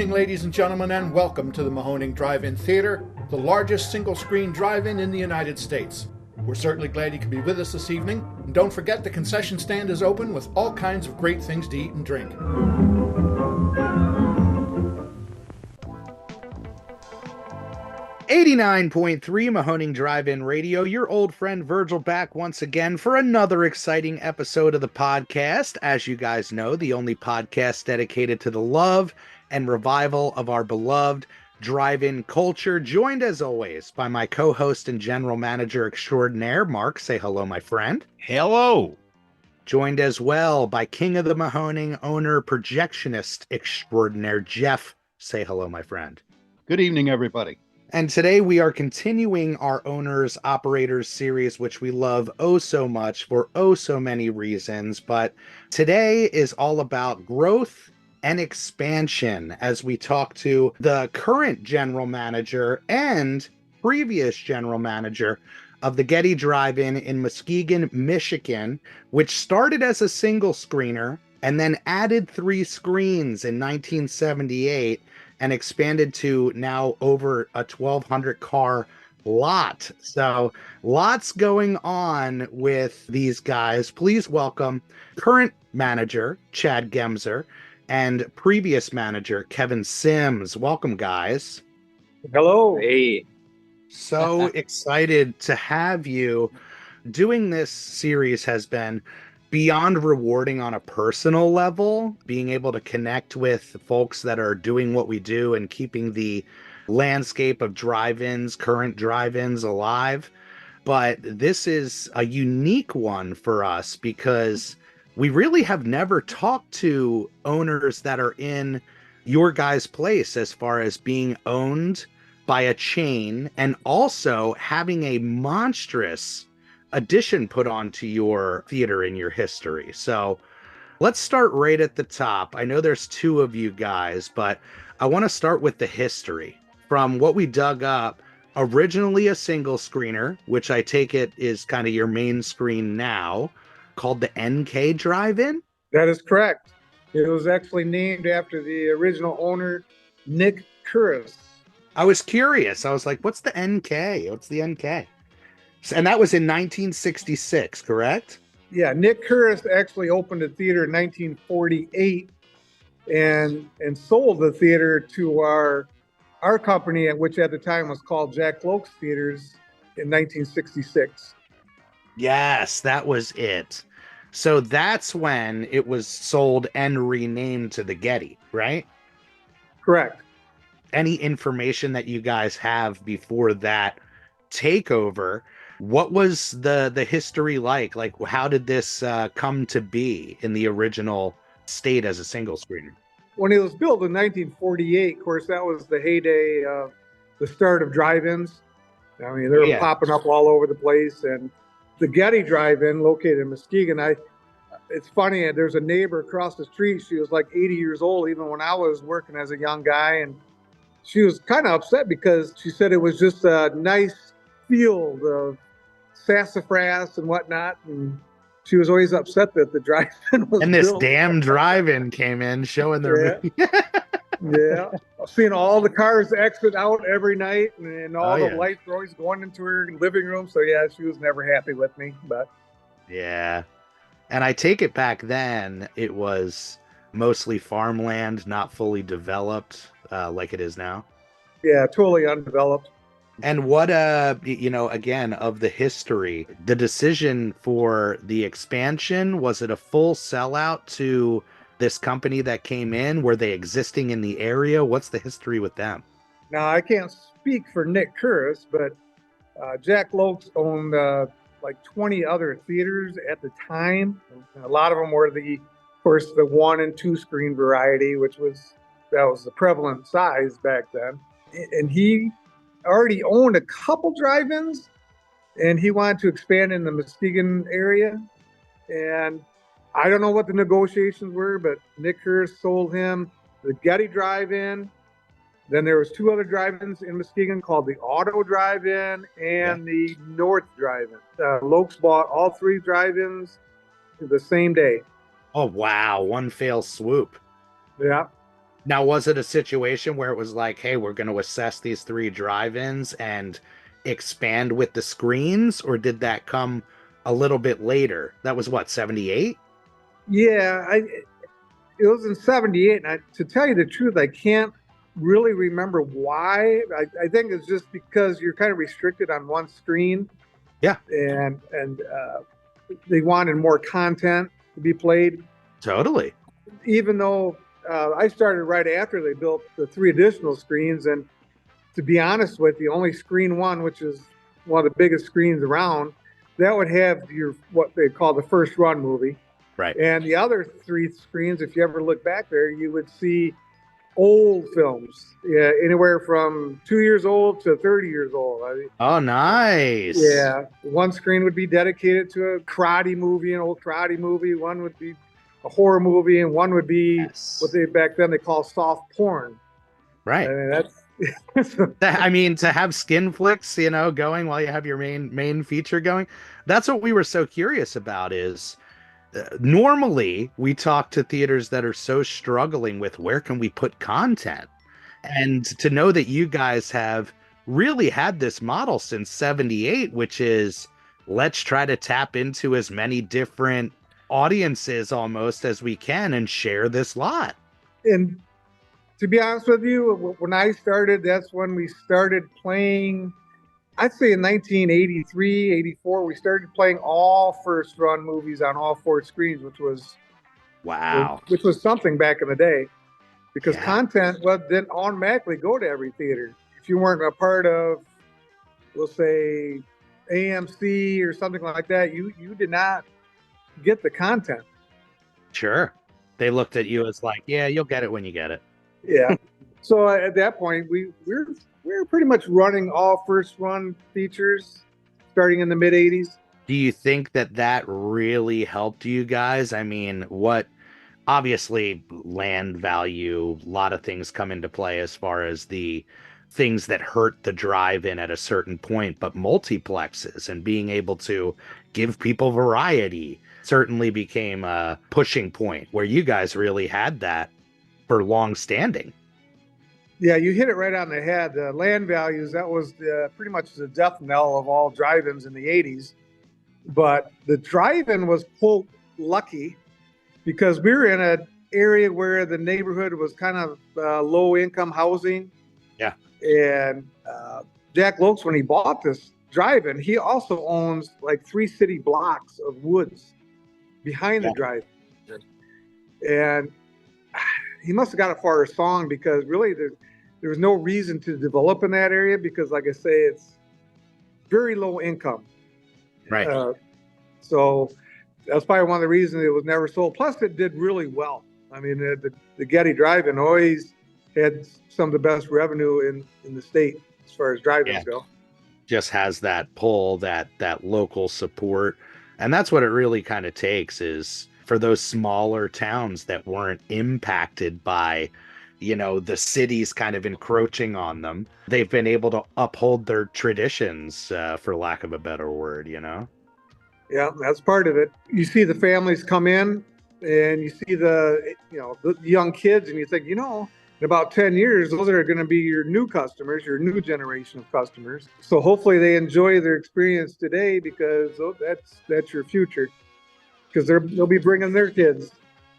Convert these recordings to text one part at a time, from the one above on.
evening, ladies and gentlemen, and welcome to the Muskegon Drive-In Theatre, the largest single-screen drive-in in the United States. We're certainly glad you could be with us this evening, and don't forget the concession stand is open with all kinds of great things to eat and drink. .3 Muskegon Drive-In Radio, your old friend Virgil back once again for another exciting episode of the podcast. As you guys know, the only podcast dedicated to the love and revival of our beloved drive-in culture, joined as always by my co-host and general manager extraordinaire, Mark. Say hello, my friend. Hello. Joined as well by King of the Mahoning owner, projectionist extraordinaire, Jeff. Say hello, my friend. Good evening, everybody. And today we are continuing our Owners Operators series, which we love oh so much for oh so many reasons. But today is all about growth and expansion as we talk to the current general manager and previous general manager of the Getty Drive-In in Muskegon, Michigan, which started as a single screener and then added 3 screens in 1978 and expanded to now over a 1,200 car lot. So lots going on with these guys. Please welcome current manager Chad Gemzer and previous manager Kevin Sims. Welcome, guys. Hello. Hey. So excited to have you. Doing this series has been beyond rewarding on a personal level, being able to connect with folks that are doing what we do and keeping the landscape of drive-ins, current drive-ins alive. But this is a unique one for us because we really have never talked to owners that are in your guys' place as far as being owned by a chain and also having a monstrous addition put onto your theater in your history. So let's start right at the top. I know there's 2 of you guys, but I want to start with the history. From what we dug up, originally a single screener, which I take it is kind of your main screen now, called the NK Drive-In? That is correct. It was actually named after the original owner, Nick Curris. I was curious. I was like, what's the NK? What's the NK? And that was in 1966, correct? Yeah, Nick Curris actually opened a theater in 1948 and sold the theater to our company, which at the time was called Jack Lokes Theaters, in 1966. Yes, that was it. So that's when it was sold and renamed to the Getty, right? Correct. Any information that you guys have before that takeover? What was the history like? Like, how did this come to be in the original state as a single screener? When it was built in 1948, of course, that was the heyday of the start of drive-ins. I mean, they were popping up all over the place. And the Getty Drive-In, located in Muskegon, it's funny, there's a neighbor across the street. She was like 80 years old, even when I was working as a young guy. And she was kind of upset because she said it was just a nice field of sassafras and whatnot, and she was always upset that the drive-in was and this built. Damn drive-in came in showing their yeah, seeing all the cars exit out every night, and all the lights were always going into her living room. So yeah, she was never happy with me. But yeah, and I take it back then it was mostly farmland, not fully developed like it is now. Yeah, totally undeveloped. And what, again, of the history, the decision for the expansion, was it a full sellout to this company that came in? Were they existing in the area? What's the history with them? Now, I can't speak for Nick Curris, but Jack Lokes owned like 20 other theaters at the time. And a lot of them were of course, the 1 and 2 screen variety, that was the prevalent size back then. And he already owned a couple drive-ins, and he wanted to expand in the Muskegon area. And I don't know what the negotiations were, but Nick Curris sold him the Getty Drive-In. Then there was 2 other drive-ins in Muskegon called the Auto Drive-In and the North Drive-In. Lokes bought all 3 drive-ins the same day. Oh, wow. One fell swoop. Yeah. Now, was it a situation where it was like, hey, we're going to assess these 3 drive-ins and expand with the screens, or did that come a little bit later? That was what, 78? Yeah, it was in 78. And to tell you the truth, I can't really remember why. I think it's just because you're kind of restricted on one screen. Yeah. And they wanted more content to be played. Totally. Even though I started right after they built the 3 additional screens. And to be honest with you, only screen 1, which is one of the biggest screens around, that would have what they call the first run movie. Right. And the other 3 screens, if you ever look back there, you would see old films, anywhere from 2 years old to 30 years old. Oh, nice. Yeah. One screen would be dedicated to a karate movie, an old karate movie. One would be a horror movie, and one would be what they back then they call soft porn. Right. I mean, to have skin flicks, going while you have your main feature going. That's what we were so curious about is normally we talk to theaters that are so struggling with where can we put content, and to know that you guys have really had this model since 78, which is let's try to tap into as many different audiences almost as we can and share this lot. And to be honest with you, when I started, that's when we started playing. I'd say in 1983, 84, we started playing all first run movies on all 4 screens, which was something back in the day, because content didn't automatically go to every theater. If you weren't a part of, we'll say, AMC or something like that, you did not get the content. Sure. They looked at you as like, yeah, you'll get it when you get it. Yeah. So at that point, we were pretty much running all first run features starting in the mid 80s. Do you think that really helped you guys? I mean, obviously land value, a lot of things come into play as far as the things that hurt the drive-in at a certain point, but multiplexes and being able to give people variety certainly became a pushing point where you guys really had that for long standing. Yeah, you hit it right on the head. The land values, that was pretty much the death knell of all drive-ins in the 80s. But the drive-in was quote lucky because we were in an area where the neighborhood was kind of low-income housing. Yeah. And Jack Lokes, when he bought this drive-in, he also owns like 3 city blocks of woods behind the drive-in. And he must have got it for a song because really there was no reason to develop in that area because, like I say, it's very low income. Right. So that's probably one of the reasons it was never sold. Plus, it did really well. I mean, the Getty Drive-In always had some of the best revenue in the state as far as drive-ins go. Just has that pull, that local support. And that's what it really kind of takes is for those smaller towns that weren't impacted by, the cities kind of encroaching on them. They've been able to uphold their traditions, for lack of a better word, Yeah, that's part of it. You see the families come in and you see the young kids and you think, in about 10 years, those are going to be your new customers, your new generation of customers. So hopefully they enjoy their experience today because that's your future. Because they'll be bringing their kids.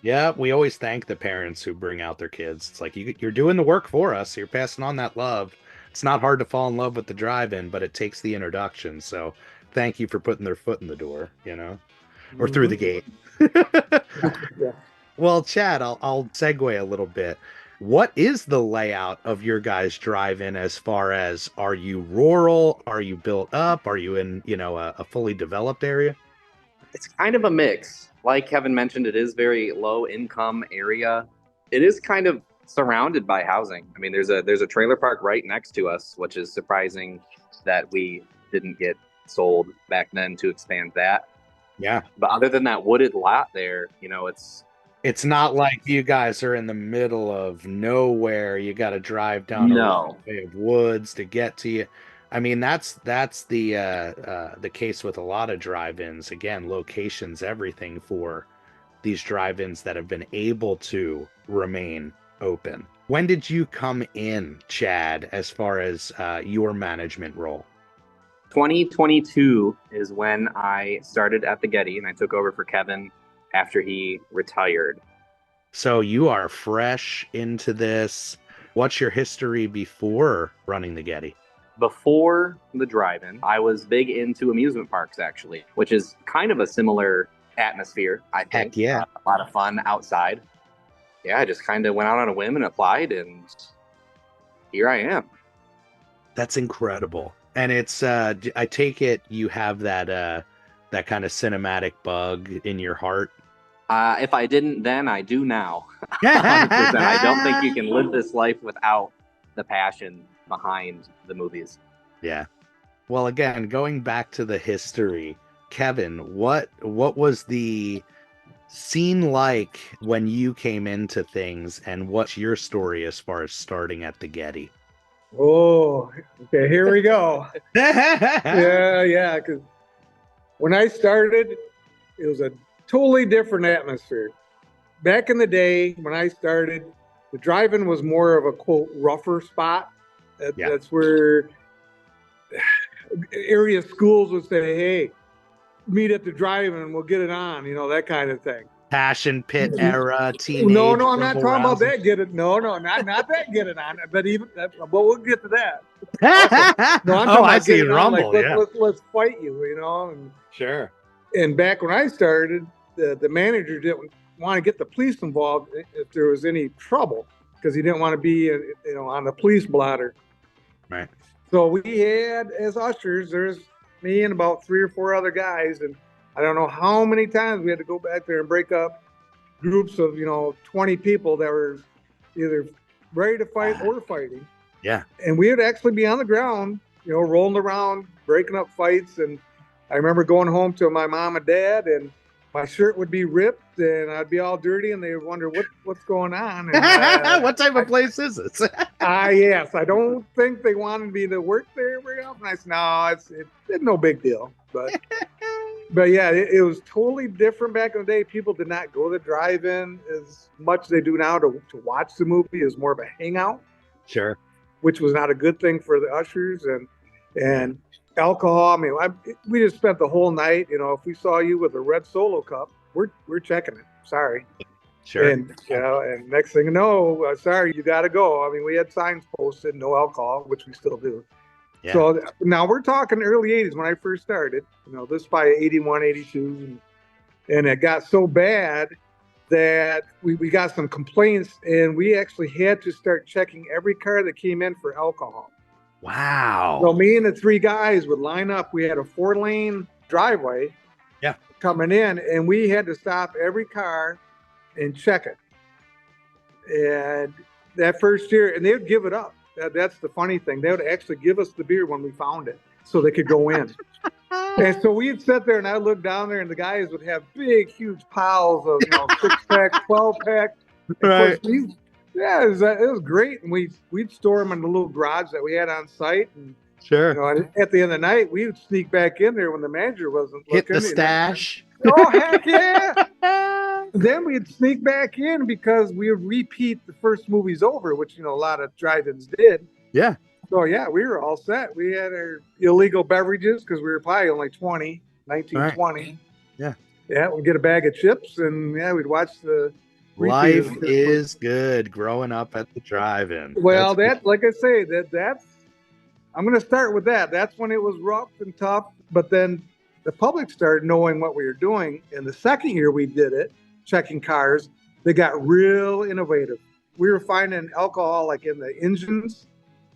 Yeah, we always thank the parents who bring out their kids. It's like, you're doing the work for us. You're passing on that love. It's not hard to fall in love with the drive-in, but it takes the introduction. So thank you for putting their foot in the door, or through the gate. Yeah. Well, Chad, I'll segue a little bit. What is the layout of your guys' drive-in as far as, are you rural? Are you built up? Are you in, a fully developed area? It's kind of a mix. Like Kevin mentioned, it is very low income area. It is kind of surrounded by housing. I mean, there's a trailer park right next to us, which is surprising that we didn't get sold back then to expand that. Yeah. But other than that wooded lot there, it's not like you guys are in the middle of nowhere. You got to drive down a way of woods to get to you. I mean, that's the case with a lot of drive-ins. Again, locations, everything for these drive-ins that have been able to remain open. When did you come in, Chad, as far as your management role? 2022 is when I started at the Getty, and I took over for Kevin after he retired. So you are fresh into this. What's your history before running the Getty? Before the drive-in, I was big into amusement parks, actually, which is kind of a similar atmosphere, I think. Heck yeah. A lot of fun outside. Yeah, I just kind of went out on a whim and applied, and here I am. That's incredible. And it's I take it you have that kind of cinematic bug in your heart. If I didn't then, I do now. 100%. I don't think you can live this life without the passion behind the movies. Yeah. Well, again, going back to the history, Kevin, what was the scene like when you came into things, and what's your story as far as starting at the Getty? Oh, okay, here we go. Yeah, because when I started, it was a totally different atmosphere. Back in the day, when I started, the drive-in was more of a, quote, rougher spot. That's where area schools would say, hey, meet at the drive-in and we'll get it on, that kind of thing. Passion pit era, teenage. No, I'm not talking about that. Get it? No, not that. Get it on. But even that. But we'll get to that. Also, no, I'm talking about I see rumble. Like, let's fight you. And, sure. And back when I started, the manager didn't want to get the police involved if there was any trouble, because he didn't want to be, on the police blotter. Right. So we had, as ushers, there's me and about 3 or 4 other guys, and I don't know how many times we had to go back there and break up groups of, 20 people that were either ready to fight or fighting. Yeah. And we would actually be on the ground, rolling around, breaking up fights. And I remember going home to my mom and dad, and my shirt would be ripped and I'd be all dirty, and they would wonder what's going on. And, what type of place is this? Yes. I don't think they wanted me to work there very often. I said, no, it's no big deal. But yeah, it was totally different back in the day. People did not go to the drive-in as much as they do now to watch the movie. It was more of a hangout. Sure. Which was not a good thing for the ushers. And alcohol. I mean, we just spent the whole night. If we saw you with a red Solo cup, we're checking it. Sorry. Sure. And and next thing you know, sorry, you got to go. I mean, we had signs posted, no alcohol, which we still do. Yeah. So now we're talking early 80s when I first started. This by 81, 82. And it got so bad that we got some complaints, and we actually had to start checking every car that came in for alcohol. Wow. So me and the 3 guys would line up. We had a 4-lane driveway coming in, and we had to stop every car and check it. And that first year, and they would give it up. That's the funny thing. They would actually give us the beer when we found it so they could go in. And so we'd sit there, and I'd look down there, and the guys would have big, huge piles of 6-pack, 12-pack. Right. Yeah, it was great. And we'd store them in the little garage that we had on site. And, sure. And at the end of the night, we would sneak back in there when the manager wasn't looking. Hit the stash. Oh, heck yeah. Then we'd sneak back in because we would repeat the first movies over, which, a lot of drive-ins did. Yeah. So, yeah, we were all set. We had our illegal beverages because we were probably only 20. Right. Yeah. Yeah, we'd get a bag of chips, and, we'd watch the... Life is good growing up at the drive-in. Well, like I say, that's I'm going to start with that. That's when it was rough and tough, but then the public started knowing what we were doing. And the second year we did it, checking cars, they got real innovative. We were finding alcohol like in the engines.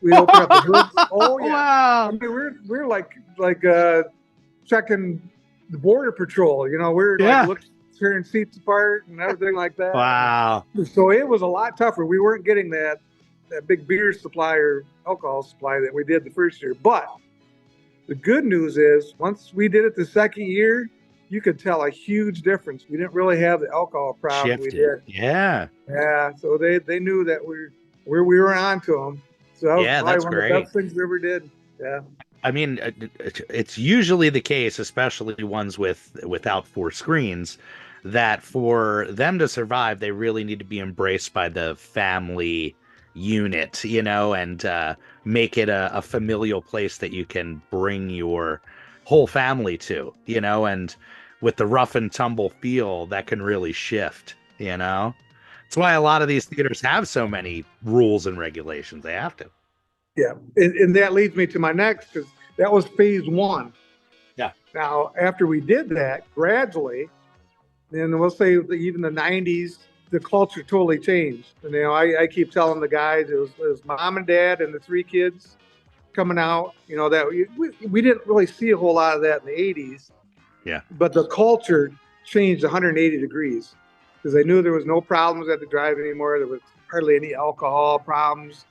We opened up the hoods. Oh yeah! Wow. I mean, we're like checking the border patrol. We're like tearing seats apart and everything like that. Wow. So it was a lot tougher. We weren't getting that big beer supply or alcohol supply that we did the first year. But the good news is once we did it the second year, you could tell a huge difference. We didn't really have the alcohol problem we did. Yeah. Yeah. So they knew that we were on to them. So that was that's one great. of the best things we ever did. Yeah. I mean, it's usually the case, especially ones without 4 screens, that for them to survive, they really need to be embraced by the family unit, and make it a familial place that you can bring your whole family to, and with the rough and tumble feel that can really shift, That's why a lot of these theaters have so many rules and regulations. They have to. Yeah, and that leads me to my next, because that was phase one. Yeah. Now, after we did that, gradually, then we'll say even the 90s, the culture totally changed. And, I keep telling the guys, it was mom and dad and the three kids coming out, that we didn't really see a whole lot of that in the 80s. Yeah. But the culture changed 180 degrees, because they knew there was no problems at the drive anymore. There was hardly any alcohol problems.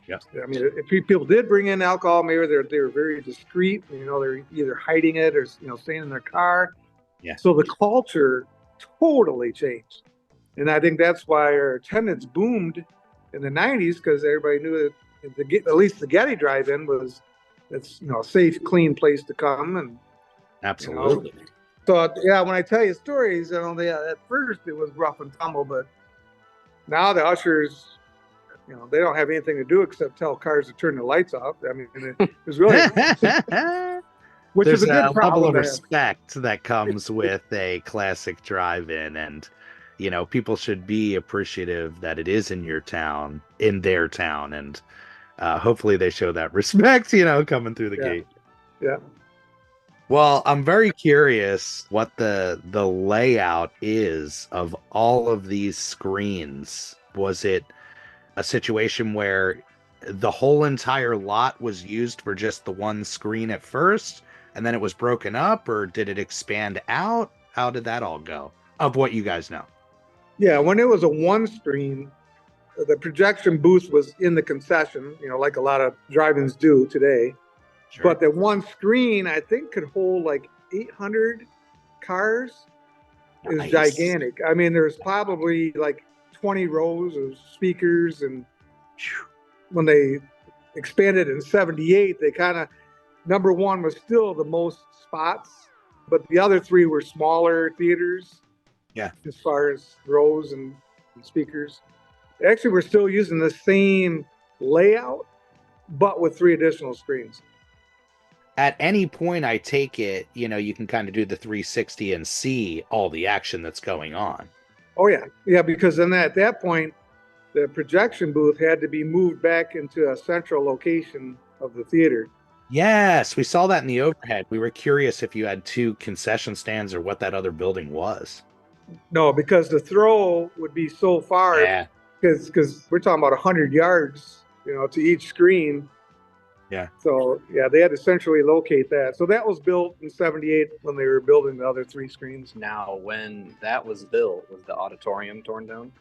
Yeah. I mean, if people did bring in alcohol, maybe they were very discreet. They're either hiding it or staying in their car. Yeah. So the culture totally changed, and I think that's why our attendance boomed in the 90s, because everybody knew that at least the Getty Drive-In it's a safe, clean place to come. And absolutely. So yeah, when I tell you stories, at first it was rough and tumble, but now the ushers, they don't have anything to do except tell cars to turn the lights off. I mean, it's really, which There's is a good a problem level of to have. respect that comes with a classic drive-in, and people should be appreciative that it is in your town, in their town, and hopefully they show that respect, coming through the gate. Yeah. Well, I'm very curious what the layout is of all of these screens. Was it a situation where the whole entire lot was used for just the one screen at first, and then it was broken up, or did it expand out? How did that all go, of what you guys know? Yeah, when it was a one screen, the projection booth was in the concession, like a lot of drive-ins do today. Sure. But the one screen, I think, could hold like 800 cars. Is Nice. gigantic. I mean, there's probably like 20 rows of speakers, and when they expanded in 78, they kind of, number one was still the most spots, but the other three were smaller theaters. Yeah. As far as rows and speakers. Actually, we're still using the same layout, but with 3 additional screens. At any point, I take it, you can kind of do the 360 and see all the action that's going on. Oh, yeah. Yeah, because then at that point, the projection booth had to be moved back into a central location of the theater. Yes, we saw that in the overhead. We were curious if you had 2 concession stands or what that other building was. No, because the throw would be so far. Yeah. Because we're talking about 100 yards, to each screen. Yeah. So, yeah, they had to centrally locate that. So that was built in 78 when they were building the other 3 screens. Now, when that was built, was the auditorium torn down?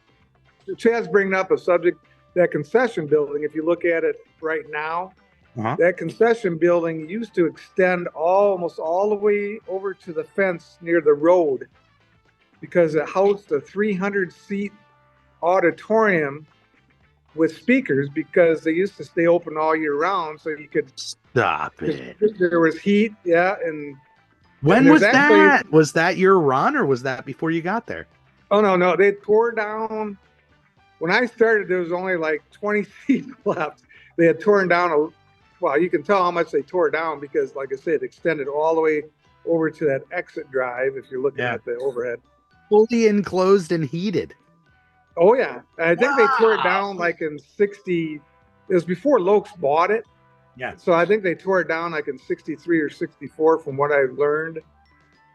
Chad's bringing up a subject, that concession building, if you look at it right now, that concession building used to extend almost all the way over to the fence near the road, because it housed a 300-seat auditorium with speakers, because they used to stay open all year round, so you could stop it. There was heat, and when was that? Was that your run, or was that before you got there? Oh no, they tore down. When I started, there was only like 20 seats left. They had torn down well, you can tell how much they tore down, because, like I said, it extended all the way over to that exit drive. If you're looking at the overhead, fully enclosed and heated. Oh yeah, I think they tore it down like in 60. It was before Lokes bought it. Yeah. So I think they tore it down like in 63 or 64, from what I've learned.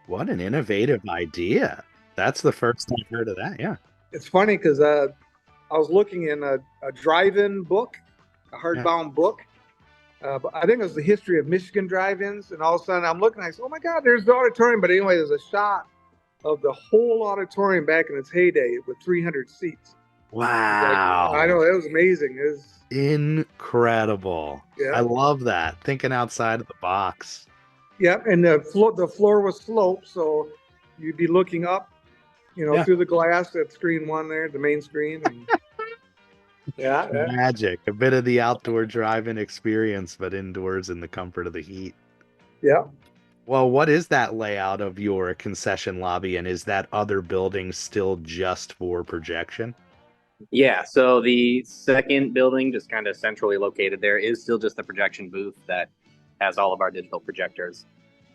What an innovative idea! That's the first I've heard of that. Yeah. It's funny because I was looking in a drive-in book, a hardbound book. But I think it was the history of Michigan drive-ins, and all of a sudden I'm looking, I said, "Oh my God, there's the auditorium!" But anyway, there's a shot of the whole auditorium back in its heyday with 300 seats. Wow. I know, it was amazing. It was incredible. Yeah. I love that. Thinking outside of the box. Yeah, and the floor was sloped, so you'd be looking up, through the glass at screen 1 there, the main screen. And magic. A bit of the outdoor drive-in experience, but indoors in the comfort of the heat. Yeah. Well, what is that layout of your concession lobby, and is that other building still just for projection? Yeah, so the second building, just kind of centrally located there, is still just the projection booth that has all of our digital projectors.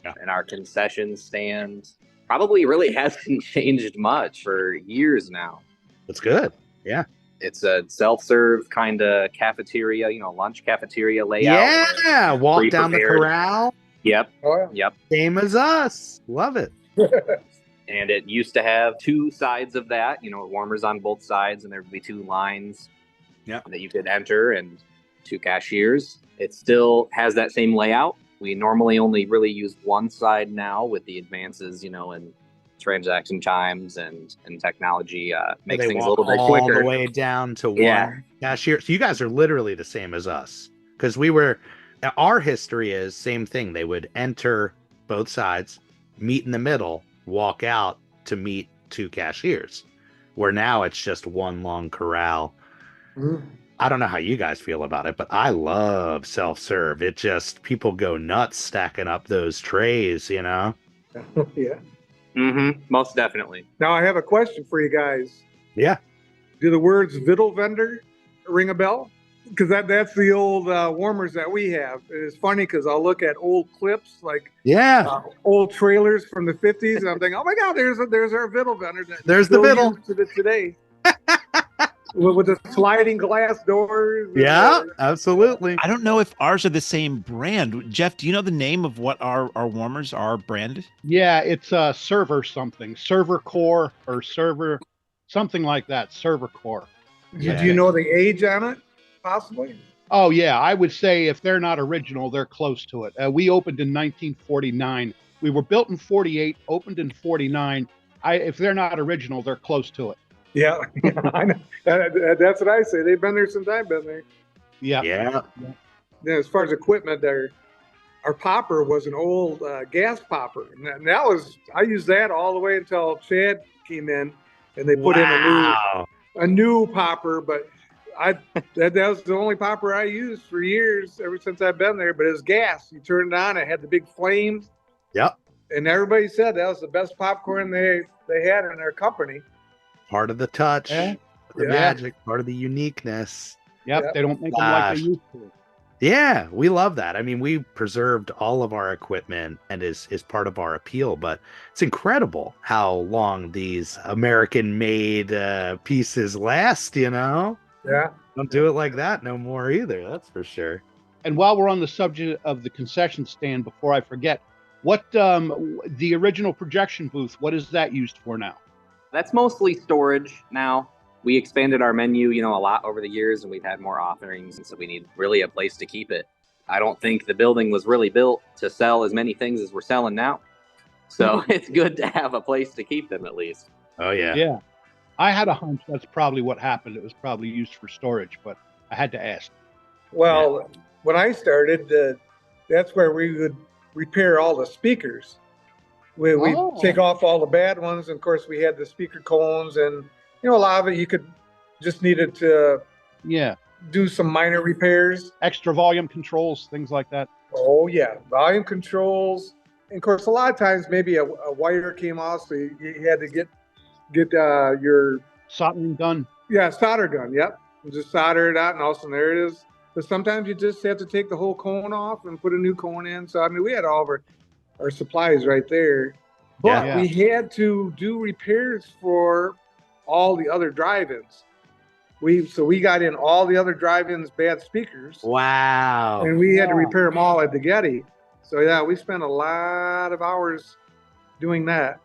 Yeah. And our concession stand probably really hasn't changed much for years now. That's good. Yeah. It's a self-serve kind of cafeteria, lunch cafeteria layout. Yeah. Walk down the pre-prepared. corral. Yep. Oh, yeah. Yep. Same as us. Love it. And it used to have two sides of that, warmers on both sides, and there would be two lines that you could enter and two cashiers. It still has that same layout. We normally only really use one side now with the advances, in transaction times and technology makes things a little bit quicker. All the way down to one cashier. So you guys are literally the same as us, because our history is same thing. They would enter both sides, meet in the middle, walk out to meet two cashiers, where now it's just one long corral. I don't know how you guys feel about it, but I love self-serve. It just, people go nuts stacking up those trays, Yeah. Most definitely. Now I have a question for you guys. Yeah. Do the words "Vittle vendor" ring a bell? Because that's the old warmers that we have. It's funny because I'll look at old clips, like old trailers from the 50s, and I'm thinking, oh my God, there's our Vittle vendor. There's the Vittle today. With the sliding glass doors. Yeah, absolutely. I don't know if ours are the same brand. Jeff, do you know the name of what our warmers are branded? Yeah, it's server something, server core or server, something like that, server core. Do you know the age on it, possibly? Oh, yeah. I would say if they're not original, they're close to it. We opened in 1949. We were built in 48, opened in 49. If they're not original, they're close to it. Yeah, I know. That's what I say. They've been there since I've been there. Yeah. As far as equipment, our popper was an old gas popper, and that was, I used that all the way until Chad came in, and they put in a new popper. But that was the only popper I used for years, ever since I've been there. But it was gas. You turned it on, it had the big flames. Yep. And everybody said that was the best popcorn they had in their company. Part of the touch, the magic, part of the uniqueness. Yep. They don't make them like they used to. Yeah, we love that. I mean, we preserved all of our equipment and is part of our appeal, but it's incredible how long these American-made pieces last, Yeah. Don't do it like that no more either, that's for sure. And while we're on the subject of the concession stand, before I forget, what the original projection booth, what is that used for now? That's mostly storage now. We expanded our menu, a lot over the years, and we've had more offerings, and so we need really a place to keep it. I don't think the building was really built to sell as many things as we're selling now. So it's good to have a place to keep them at least. Oh, yeah. Yeah. I had a hunch that's probably what happened. It was probably used for storage, but I had to ask. Well, when I started, that's where we would repair all the speakers. We take off all the bad ones. And of course, we had the speaker cones, and a lot of it you could just needed to do some minor repairs. Extra volume controls, things like that. Oh yeah, volume controls. And of course, a lot of times maybe a wire came off, so you had to get your soldering gun. Yeah, solder gun. Yep, and just solder it out, and all of a sudden there it is. But sometimes you just have to take the whole cone off and put a new cone in. So I mean, we had all of our supplies right there, but we had to do repairs for all the other drive-ins. We got in all the other drive-ins bad speakers. Wow. And we had to repair them all at the Getty. So yeah, we spent a lot of hours doing that.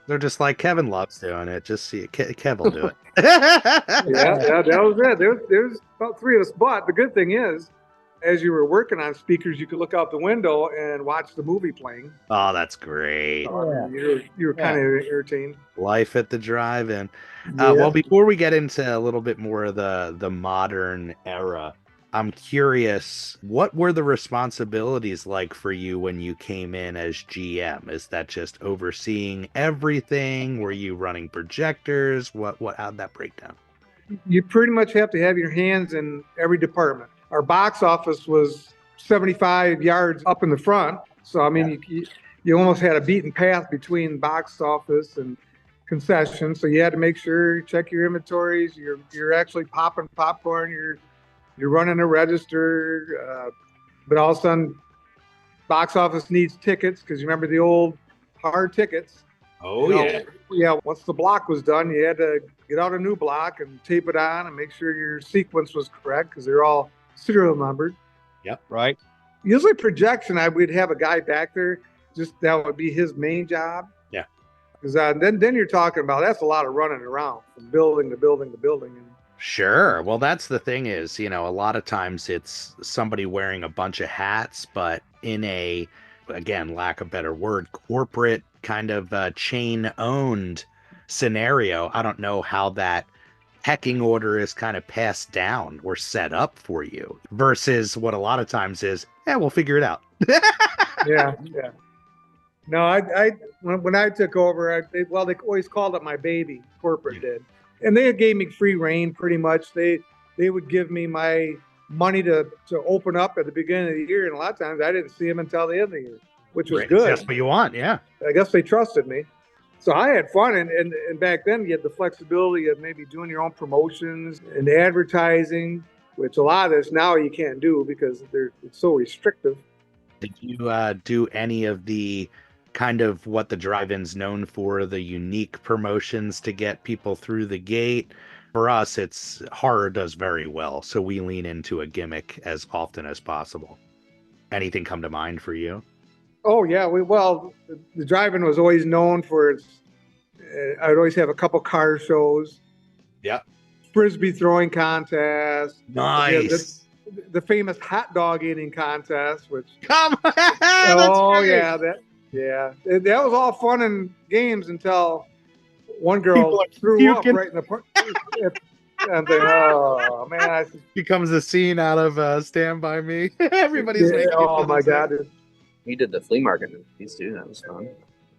They're just like Kevin loves doing it. Just see it. Kev will do it. yeah, that was it. There's about three of us. But the good thing is, as you were working on speakers, you could look out the window and watch the movie playing. Oh, that's great. You were kind of entertained. Life at the drive-in. Well, before we get into a little bit more of the modern era, I'm curious, what were the responsibilities like for you when you came in as GM? Is that just overseeing everything? Were you running projectors? How'd that break down? You pretty much have to have your hands in every department. Our box office was 75 yards up in the front. So, I mean, you almost had a beaten path between box office and concession. So you had to make sure you check your inventories. You're actually popping popcorn. You're running a register. But all of a sudden, box office needs tickets because you remember the old hard tickets. Oh, Yeah. Once the block was done, you had to get out a new block and tape it on and make sure your sequence was correct because they're all serial numbered. Yep. Right. Usually projection, we'd have a guy back there. Just that would be his main job. Yeah. Because then you're talking about that's a lot of running around from building to building to building. Sure. Well, that's the thing is, a lot of times it's somebody wearing a bunch of hats, but in a, again, lack of a better word, corporate kind of chain owned scenario. I don't know how that pecking order is kind of passed down or set up for you versus what a lot of times is, we'll figure it out. Yeah. No, when I took over, they always called it my baby. Corporate did, and they gave me free reign pretty much. They would give me my money to open up at the beginning of the year, and a lot of times I didn't see them until the end of the year, which was good. That's what you want, yeah. I guess they trusted me, so I had fun. And back then you had the flexibility of maybe doing your own promotions and advertising, which a lot of this now you can't do because it's so restrictive. Did you do any of the kind of what the drive-in's known for, the unique promotions to get people through the gate? For us, it's horror does very well, so we lean into a gimmick as often as possible. Anything come to mind for you? Oh yeah, the drive-in was always known for its. I'd always have a couple car shows. Yeah. Frisbee throwing contest. Nice. The famous hot dog eating contest, which. Come on. That was all fun and games until one girl threw up right in the. And then, oh man! Becomes a scene out of Stand By Me. Everybody's making it. Oh my God! We did the flea market movies too. That was fun.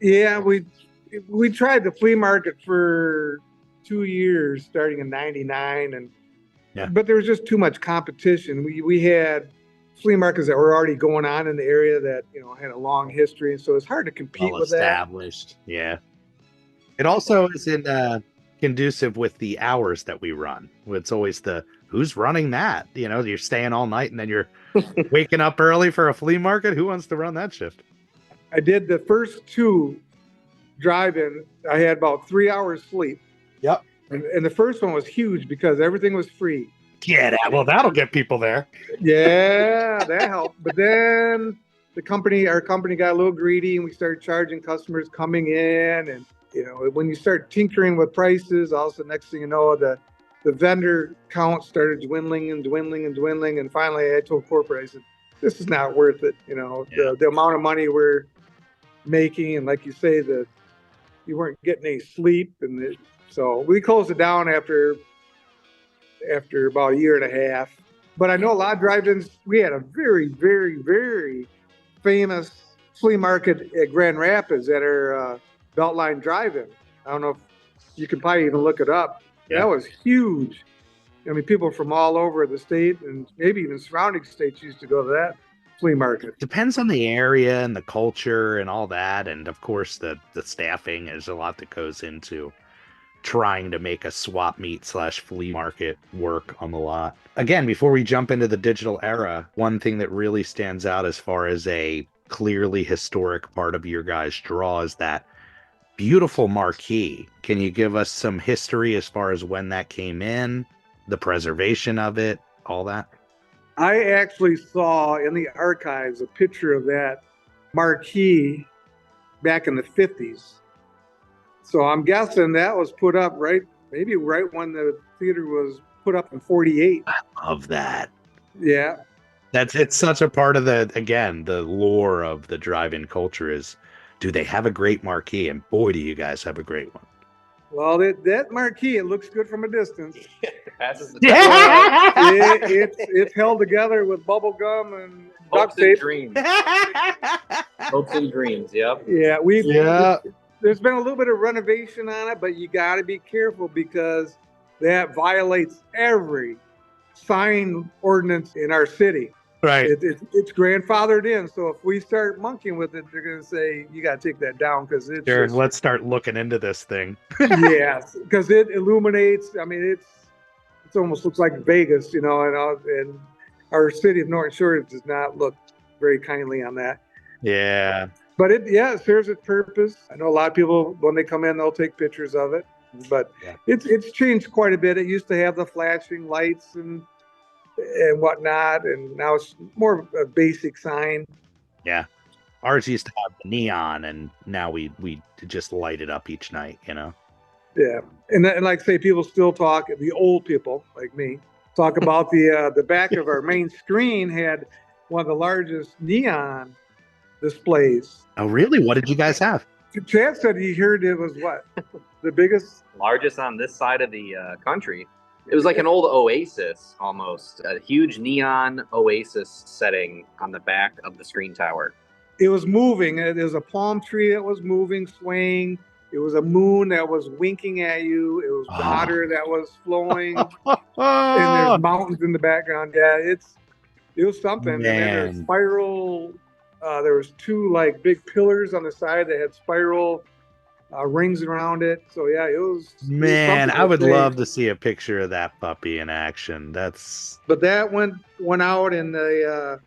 Yeah, we tried the flea market for 2 years, starting in '99, but there was just too much competition. We had flea markets that were already going on in the area that had a long history, and so it's hard to compete with that. Established, yeah. It also isn't conducive with the hours that we run. It's always who's running that? You're staying all night and then you're waking up early for a flea market. Who wants to run that shift? I did the first 2 drive-in. I had about 3 hours sleep. Yep. And the first one was huge because everything was free. Yeah, well, that'll get people there. Yeah, that helped. But then our company got a little greedy and we started charging customers coming in. And, when you start tinkering with prices, also next thing you know, the vendor count started dwindling and dwindling and dwindling. And finally I told corporate, I said, this is not worth it. The amount of money we're making. And like you say, you weren't getting any sleep. So we closed it down after about a year and a half. But I know a lot of drive-ins, we had a very, very, very famous flea market at Grand Rapids at our Beltline Drive-In. I don't know if you can probably even look it up. Yeah. That was huge. I mean, people from all over the state and maybe even surrounding states used to go to that flea market. Depends on the area and the culture and all that. And of course, the staffing is a lot that goes into trying to make a swap meet / flea market work on the lot. Again, before we jump into the digital era, one thing that really stands out as far as a clearly historic part of your guys' draw is that beautiful marquee. Can you give us some history as far as when that came in, the preservation of it, all that? I actually saw in the archives a picture of that marquee back in the 50s. So I'm guessing that was put up maybe right when the theater was put up in 48. I love that. Yeah. It's such a part of the lore of the drive-in culture is, do they have a great marquee? And boy, do you guys have a great one. Well, that marquee, it looks good from a distance. It's held together with bubble gum and duct tape. Hopes and dreams, yep. Yeah, there's been a little bit of renovation on it, but you got to be careful because that violates every sign ordinance in our city. Right. It's grandfathered in. So if we start monkeying with it, they're going to say, you got to take that down because it's Sure, just, let's start looking into this thing. yes, because it illuminates. I mean, it almost looks like Vegas, you know, and our city of Norton Shores does not look very kindly on that. Yeah. But it serves its purpose. I know a lot of people, when they come in, they'll take pictures of it. But it's changed quite a bit. It used to have the flashing lights and whatnot, and now it's more of a basic sign. Yeah. Ours used to have the neon, and now we just light it up each night, you know? Yeah. And like I say, people still talk, the old people like me, talk about the back of our main screen had one of the largest neon displays. Oh, really? What did you guys have? Chad said he heard it was what? The biggest? Largest on this side of the country. It was like an old oasis almost, a huge neon oasis setting on the back of the screen tower. It was moving. It was a palm tree that was moving, swaying. It was a moon that was winking at you. It was water that was flowing. And there's mountains in the background. Yeah, it was something. Man. And then there's spiral. There was two like big pillars on the side that had spiral rings around it. So yeah, it was. Man, I would love to see a picture of that puppy in action. But that went out in the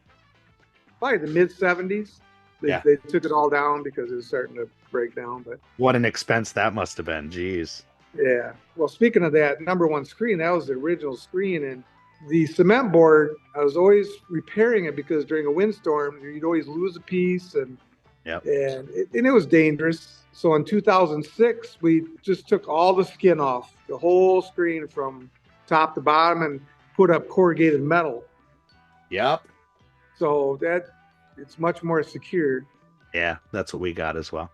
probably the mid '70s. They took it all down because it was starting to break down. But what an expense that must have been. Jeez. Yeah. Well, speaking of that number one screen, that was the original screen, and the cement board, I was always repairing it because during a windstorm, you'd always lose a piece, and it was dangerous. So in 2006, we just took all the skin off, the whole screen from top to bottom, and put up corrugated metal. Yep. So it's much more secure. Yeah, that's what we got as well.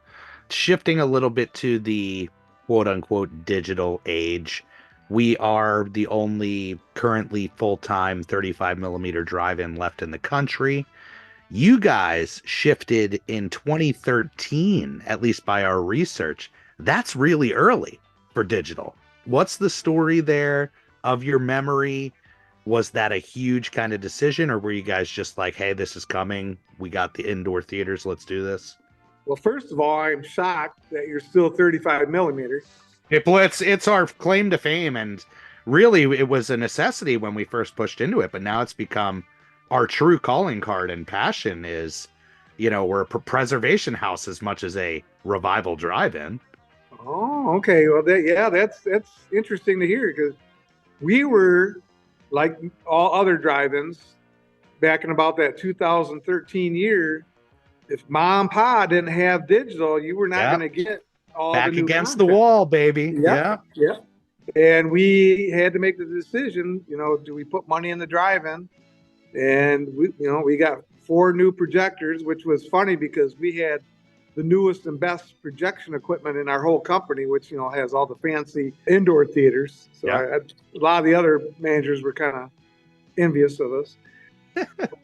Shifting a little bit to the quote-unquote digital age, we are the only currently full-time 35 millimeter drive-in left in the country. You guys shifted in 2013, at least by our research. That's really early for digital. What's the story there of your memory? Was that a huge kind of decision, or were you guys just like, hey, this is coming, we got the indoor theaters, let's do this? Well, first of all, I'm shocked that you're still 35 millimeters. It's our claim to fame, and really it was a necessity when we first pushed into it, but now it's become our true calling card, and passion is, we're a preservation house as much as a revival drive-in. Oh, okay. Well, that's interesting to hear, because we were like all other drive-ins back in about that 2013 year. If Mom and Pa didn't have digital, you were not going to get all back the new against content. The wall, baby. Yeah. And we had to make the decision, do we put money in the drive-in? And we got 4 new projectors, which was funny because we had the newest and best projection equipment in our whole company, which has all the fancy indoor theaters. So a lot of the other managers were kind of envious of us.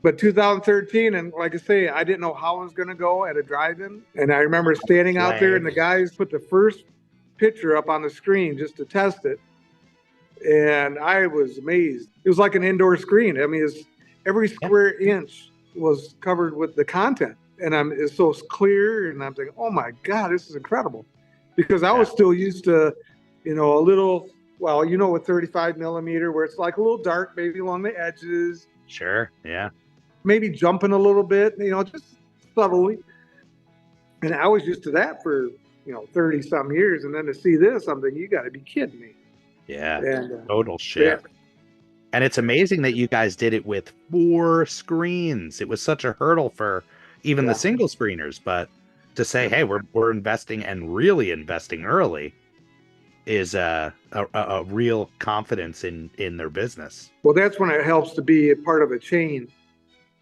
But 2013, and like I say, I didn't know how it was going to go at a drive-in. And I remember standing out there, and the guys put the first picture up on the screen just to test it. And I was amazed. It was like an indoor screen. I mean, every square inch was covered with the content. And it's so clear, and I'm thinking, oh my God, this is incredible. Because I was still used to, a little, with 35 millimeter, where it's like a little dark, maybe along the edges. Sure, yeah. Maybe jumping a little bit, just subtly. And I was used to that for, 30 some years. And then to see this, I'm thinking, you got to be kidding me. Yeah, and, total shift. Yeah. And it's amazing that you guys did it with 4 screens. It was such a hurdle for even the single screeners, but to say, hey, we're investing, and really investing early, is a real confidence in their business. Well, that's when it helps to be a part of a chain.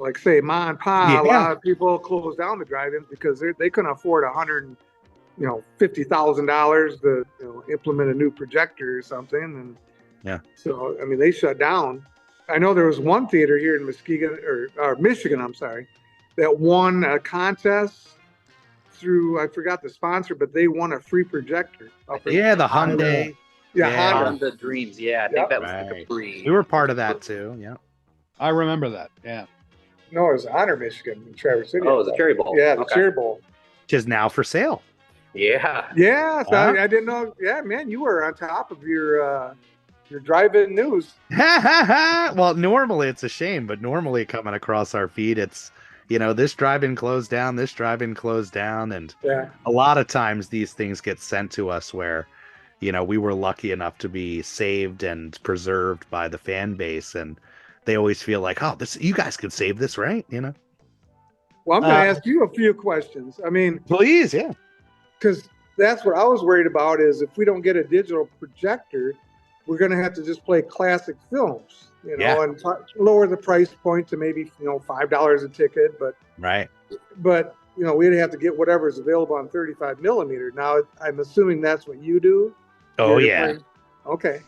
Like say, Mom and Pa, a lot of people closed down the drive-ins because they couldn't afford $50,000 to implement a new projector or something, and so they shut down. I know there was one theater here in Muskegon or Michigan, I'm sorry, that won a contest through, I forgot the sponsor, but they won a free projector. The Hyundai. Honda Dreams. Yeah, I think that was the Capri. We were part of that too. Yeah, I remember that. Yeah. No, it was Honor, Michigan, in Traverse City. Oh, it was a Cherry Bowl. Yeah, the Okay. Cherry Bowl. Which is now for sale. Yeah. Yeah, so Huh? I didn't know. Yeah, man, you were on top of your drive-in news. Well, normally it's a shame, but normally coming across our feed, it's, this drive-in closed down, this drive-in closed down. And Yeah. a lot of times these things get sent to us where, we were lucky enough to be saved and preserved by the fan base. And they always feel like, oh, you guys could save this, right? Well, I'm going to ask you a few questions. I mean, Please, yeah. because that's what I was worried about is if we don't get a digital projector, we're going to have to just play classic films, Yeah. and lower the price point to maybe, $5 a ticket. Right. But we'd have to get whatever's available on 35 millimeter. Now, I'm assuming that's what you do. Oh, yeah. Okay.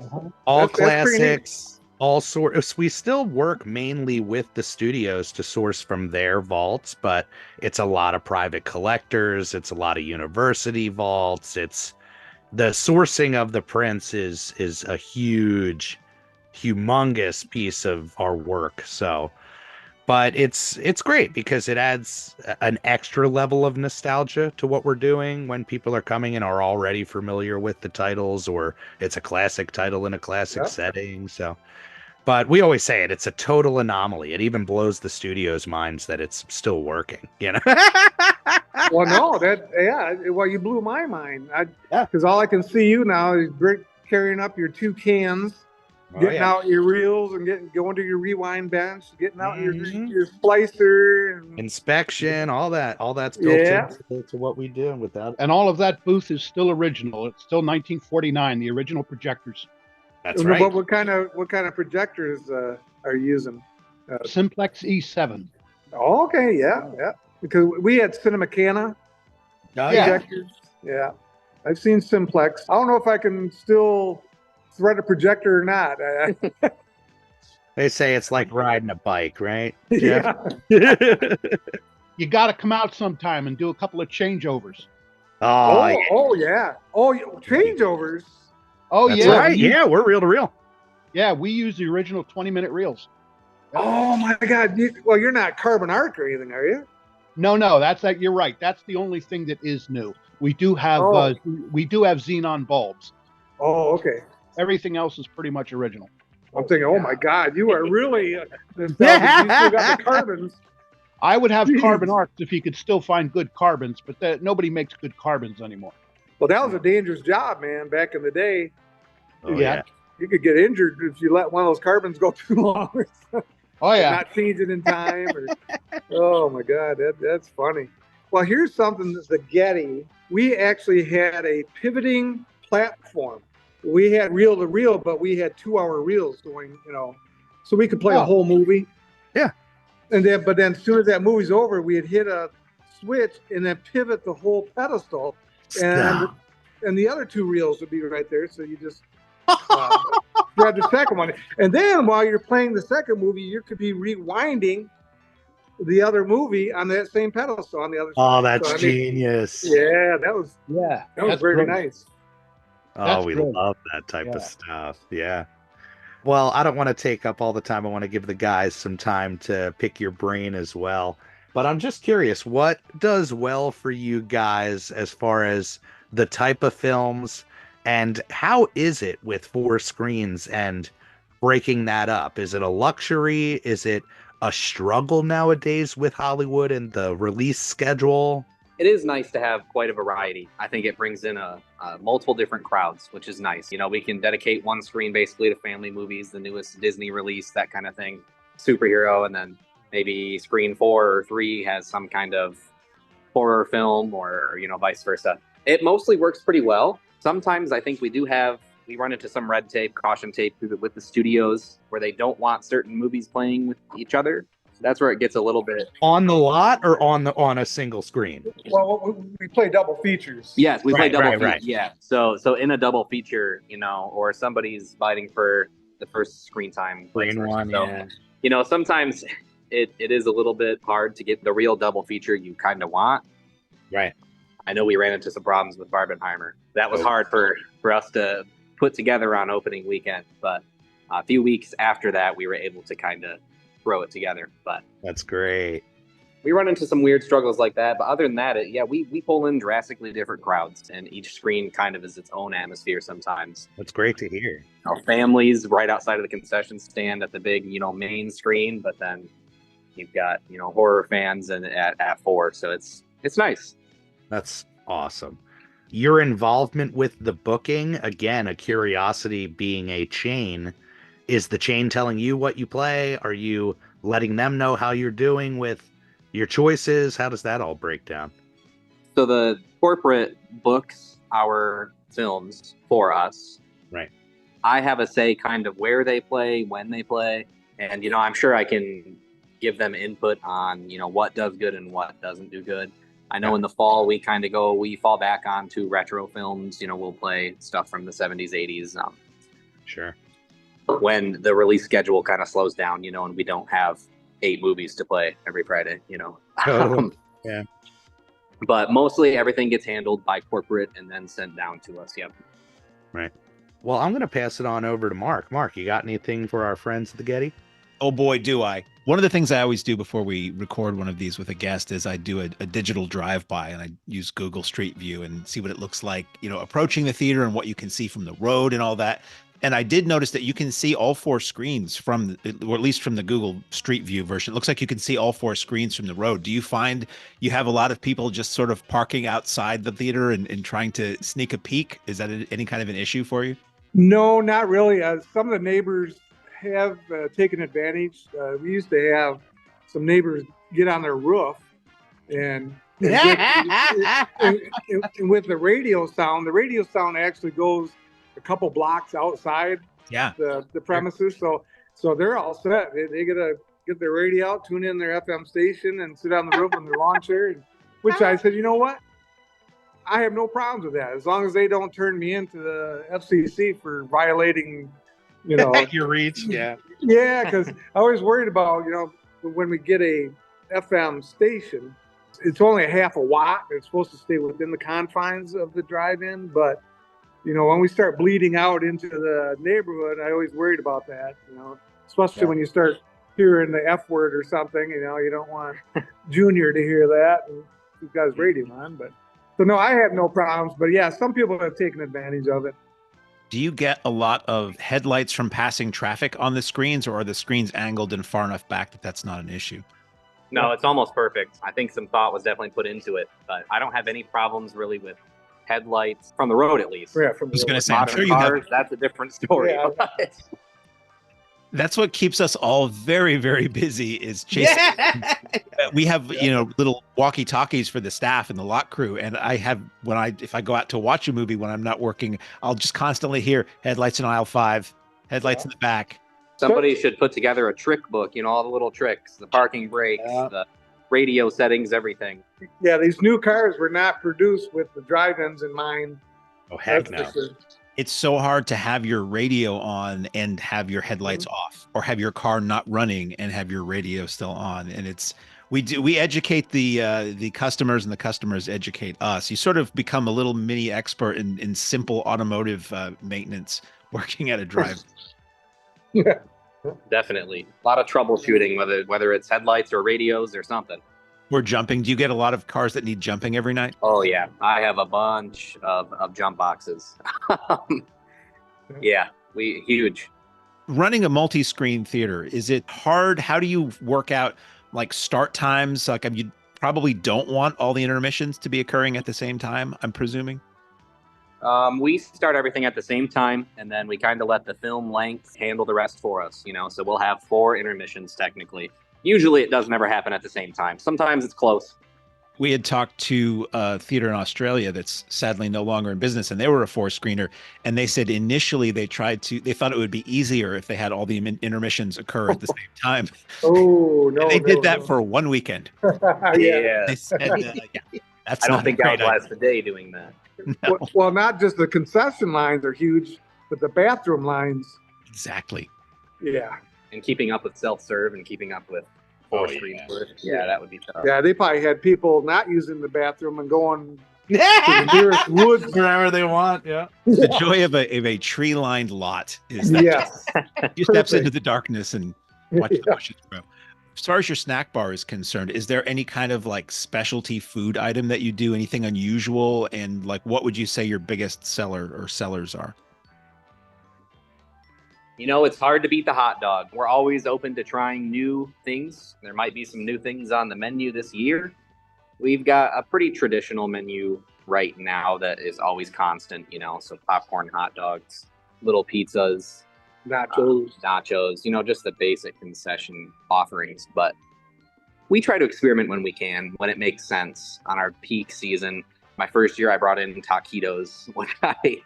All That's pretty classics, all sorts. We still work mainly with the studios to source from their vaults, but it's a lot of private collectors. It's a lot of university vaults. It's the sourcing of the prints is a humongous piece of our work. So, but it's great because it adds an extra level of nostalgia to what we're doing when people are coming and are already familiar with the titles, or it's a classic title in a classic setting. So, but we always say it's a total anomaly. It even blows the studio's minds that it's still working, Well, no, well, you blew my mind. Yeah. Because all I can see you now is carrying up your 2 cans, getting out your reels and going to your rewind bench, getting out your splicer. And inspection, all that's built into what we do without. And all of that booth is still original. It's still 1949, the original projectors. That's right. What kind of projectors are you using? Simplex E7. Oh, okay, yeah. Because we had Cinemacana projectors. Yeah, I've seen Simplex. I don't know if I can still thread a projector or not. They say it's like riding a bike, right? Yeah. You got to come out sometime and do a couple of changeovers. Oh, yeah. Oh, changeovers. Oh, That's yeah. right. Yeah, we're reel to reel. Yeah, we use the original 20-minute reels. Oh, my God. You're not Carbon Arc or anything, are you? No, you're right. That's the only thing that is new. We do have xenon bulbs. Oh, okay. Everything else is pretty much original. I'm thinking, oh my God, you are really you still got the carbons. I would have carbon arcs if you could still find good carbons, but nobody makes good carbons anymore. Well, that was a dangerous job, man, back in the day. Oh, yeah. You could get injured if you let one of those carbons go too long. Oh, yeah. Not change it in time. Oh, my God. That's funny. Well, here's something that's the Getty. We actually had a pivoting platform. We had reel to reel, but we had 2-hour reels going, so we could play a whole movie. Yeah. But then as soon as that movie's over, we'd hit a switch and then pivot the whole pedestal. And the other 2 reels would be right there. So you just grab the second one. And then while you're playing the second movie, you could be rewinding the other movie on that same pedestal on the other side. Oh, that's genius. Yeah, that was very nice. Oh, we love that type of stuff. Yeah. Well, I don't want to take up all the time. I want to give the guys some time to pick your brain as well. But I'm just curious, what does well for you guys as far as the type of films, and how is it with 4 screens and breaking that up? Is it a luxury? Is it a struggle nowadays with Hollywood and the release schedule? It is nice to have quite a variety. I think it brings in a multiple different crowds, which is nice. We can dedicate one screen basically to family movies, the newest Disney release, that kind of thing, superhero, and then maybe screen 4 or 3 has some kind of horror film, or vice versa. It mostly works pretty well. Sometimes I think we run into some red tape, caution tape with the studios where they don't want certain movies playing with each other. That's where it gets a little bit on the lot or on a single screen. Well, we play double features. Yes, we play double feature. Right. Yeah. So in a double feature, or somebody's fighting for the first screen time. Screen one, yeah. Sometimes it is a little bit hard to get the real double feature you kind of want. Right. I know we ran into some problems with Barbenheimer. That was hard for us to put together on opening weekend, but a few weeks after that, we were able to kind of throw it together. But That's great. we run into some weird struggles like that. But other than that, we pull in drastically different crowds, and each screen kind of is its own atmosphere sometimes. That's great to hear. Our families right outside of the concession stand at the big, main screen, but then you've got, horror fans and at 4. So it's nice. That's awesome. Your involvement with the booking, again, a curiosity being a chain. Is the chain telling you what you play? Are you letting them know how you're doing with your choices? How does that all break down? So the corporate books our films for us. Right. I have a say kind of where they play, when they play. And, I'm sure I can give them input on, what does good and what doesn't do good. I know in the fall, we fall back onto retro films. We'll play stuff from the 70s, 80s. Sure. When the release schedule kind of slows down, and we don't have 8 movies to play every Friday, Yeah. But mostly everything gets handled by corporate and then sent down to us. Yep. Right. Well, I'm going to pass it on over to Mark. Mark, you got anything for our friends at the Getty? Oh boy, do I. One of the things I always do before we record one of these with a guest is I do a digital drive-by, and I use Google Street View and see what it looks like, approaching the theater and what you can see from the road and all that. And I did notice that you can see all 4 screens or at least from the Google Street View version. It looks like you can see all 4 screens from the road. Do you find you have a lot of people just sort of parking outside the theater and trying to sneak a peek? Is that any kind of an issue for you? No, not really. Some of the neighbors have taken advantage. We used to have some neighbors get on their roof and with the radio sound actually goes a couple blocks outside the premises. So they're all set. They get their radio out, tune in their FM station, and sit on the roof in their lawn chair. Which I said, you know what? I have no problems with that as long as they don't turn me into the FCC for violating, your reads. Yeah. Yeah, because I was worried about, when we get a FM station, it's only a half a watt. It's supposed to stay within the confines of the drive-in, but when we start bleeding out into the neighborhood, I always worried about that, especially when you start hearing the F word or something, you don't want Junior to hear that and he's got his radio on, but. So no, I have no problems, but yeah, some people have taken advantage of it. Do you get a lot of headlights from passing traffic on the screens, or are the screens angled and far enough back that that's not an issue? No, it's almost perfect. I think some thought was definitely put into it, but I don't have any problems really with headlights from the road, at least. Yeah, I was going to say, I'm Modern sure you cars, have. that's a different story. Yeah. That's what keeps us all very, very busy is chasing. Yeah. We have, little walkie-talkies for the staff and the lot crew. And I have, if I go out to watch a movie when I'm not working, I'll just constantly hear headlights in aisle 5, headlights in the back. Somebody should put together a trick book, all the little tricks, the parking brakes, the radio settings, everything. Yeah, these new cars were not produced with the drive-ins in mind. Oh, heck That's no. for sure. It's so hard to have your radio on and have your headlights off, or have your car not running and have your radio still on. And we educate the customers, and the customers educate us. You sort of become a little mini expert in simple automotive maintenance working at a drive. Yeah. Definitely. A lot of troubleshooting, whether it's headlights or radios or something. Or jumping. Do you get a lot of cars that need jumping every night? Oh, yeah. I have a bunch of jump boxes. Yeah, huge. Running a multi-screen theater, is it hard? How do you work out start times? You probably don't want all the intermissions to be occurring at the same time, I'm presuming. We start everything at the same time, and then we kind of let the film length handle the rest for us, so we'll have 4 intermissions technically. Usually it doesn't ever happen at the same time. Sometimes it's close. We had talked to a theater in Australia that's sadly no longer in business, and they were a 4-screener, and they said initially they thought it would be easier if they had all the intermissions occur at the same time. Oh, no. And they did that for one weekend. Yeah. They said, that's I don't not think a I great would last a day doing that. No. Well, not just the concession lines are huge, but the bathroom lines. Exactly. Yeah. And keeping up with self-serve and keeping up with 4 screens worth. Yeah, that would be tough. Yeah, they probably had people not using the bathroom and going to the nearest woods. Wherever they want. Yeah. The joy of a tree-lined lot is that Yes. he steps Perfect. into the darkness and Watch it through. As far as your snack bar is concerned, is there any kind of like specialty food item that you do? Anything unusual? And like, what would you say your biggest seller or sellers are? You know, it's hard to beat the hot dog. We're always open to trying new things. There might be some new things on the menu this year. We've got a pretty traditional menu right now that is always constant, you know, so popcorn, hot dogs, little pizzas, nachos, you know, just the basic concession offerings. But we try to experiment when we can, when it makes sense. On our peak season, my first year, I brought in taquitos, which I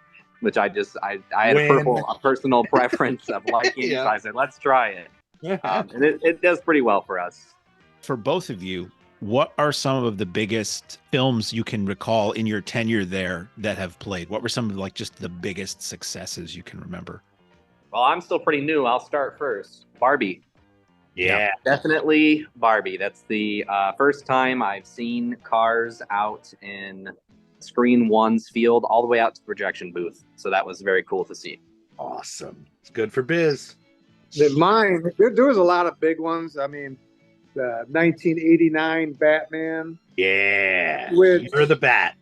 had a personal preference of liking. So I said, let's try it. And it does pretty well for us. For both of you, what are some of the biggest films you can recall in your tenure there that have played? What were some of like just the biggest successes you can remember? Well, I'm still pretty new. I'll start first. Barbie. Yeah. Definitely Barbie. That's the first time I've seen Cars out in Screen One's field all the way out to the projection booth. So that was very cool to see. Awesome. It's good for biz. Mine, there was a lot of big ones. I mean, the 1989 Batman. Yeah. Which, you're the Bat.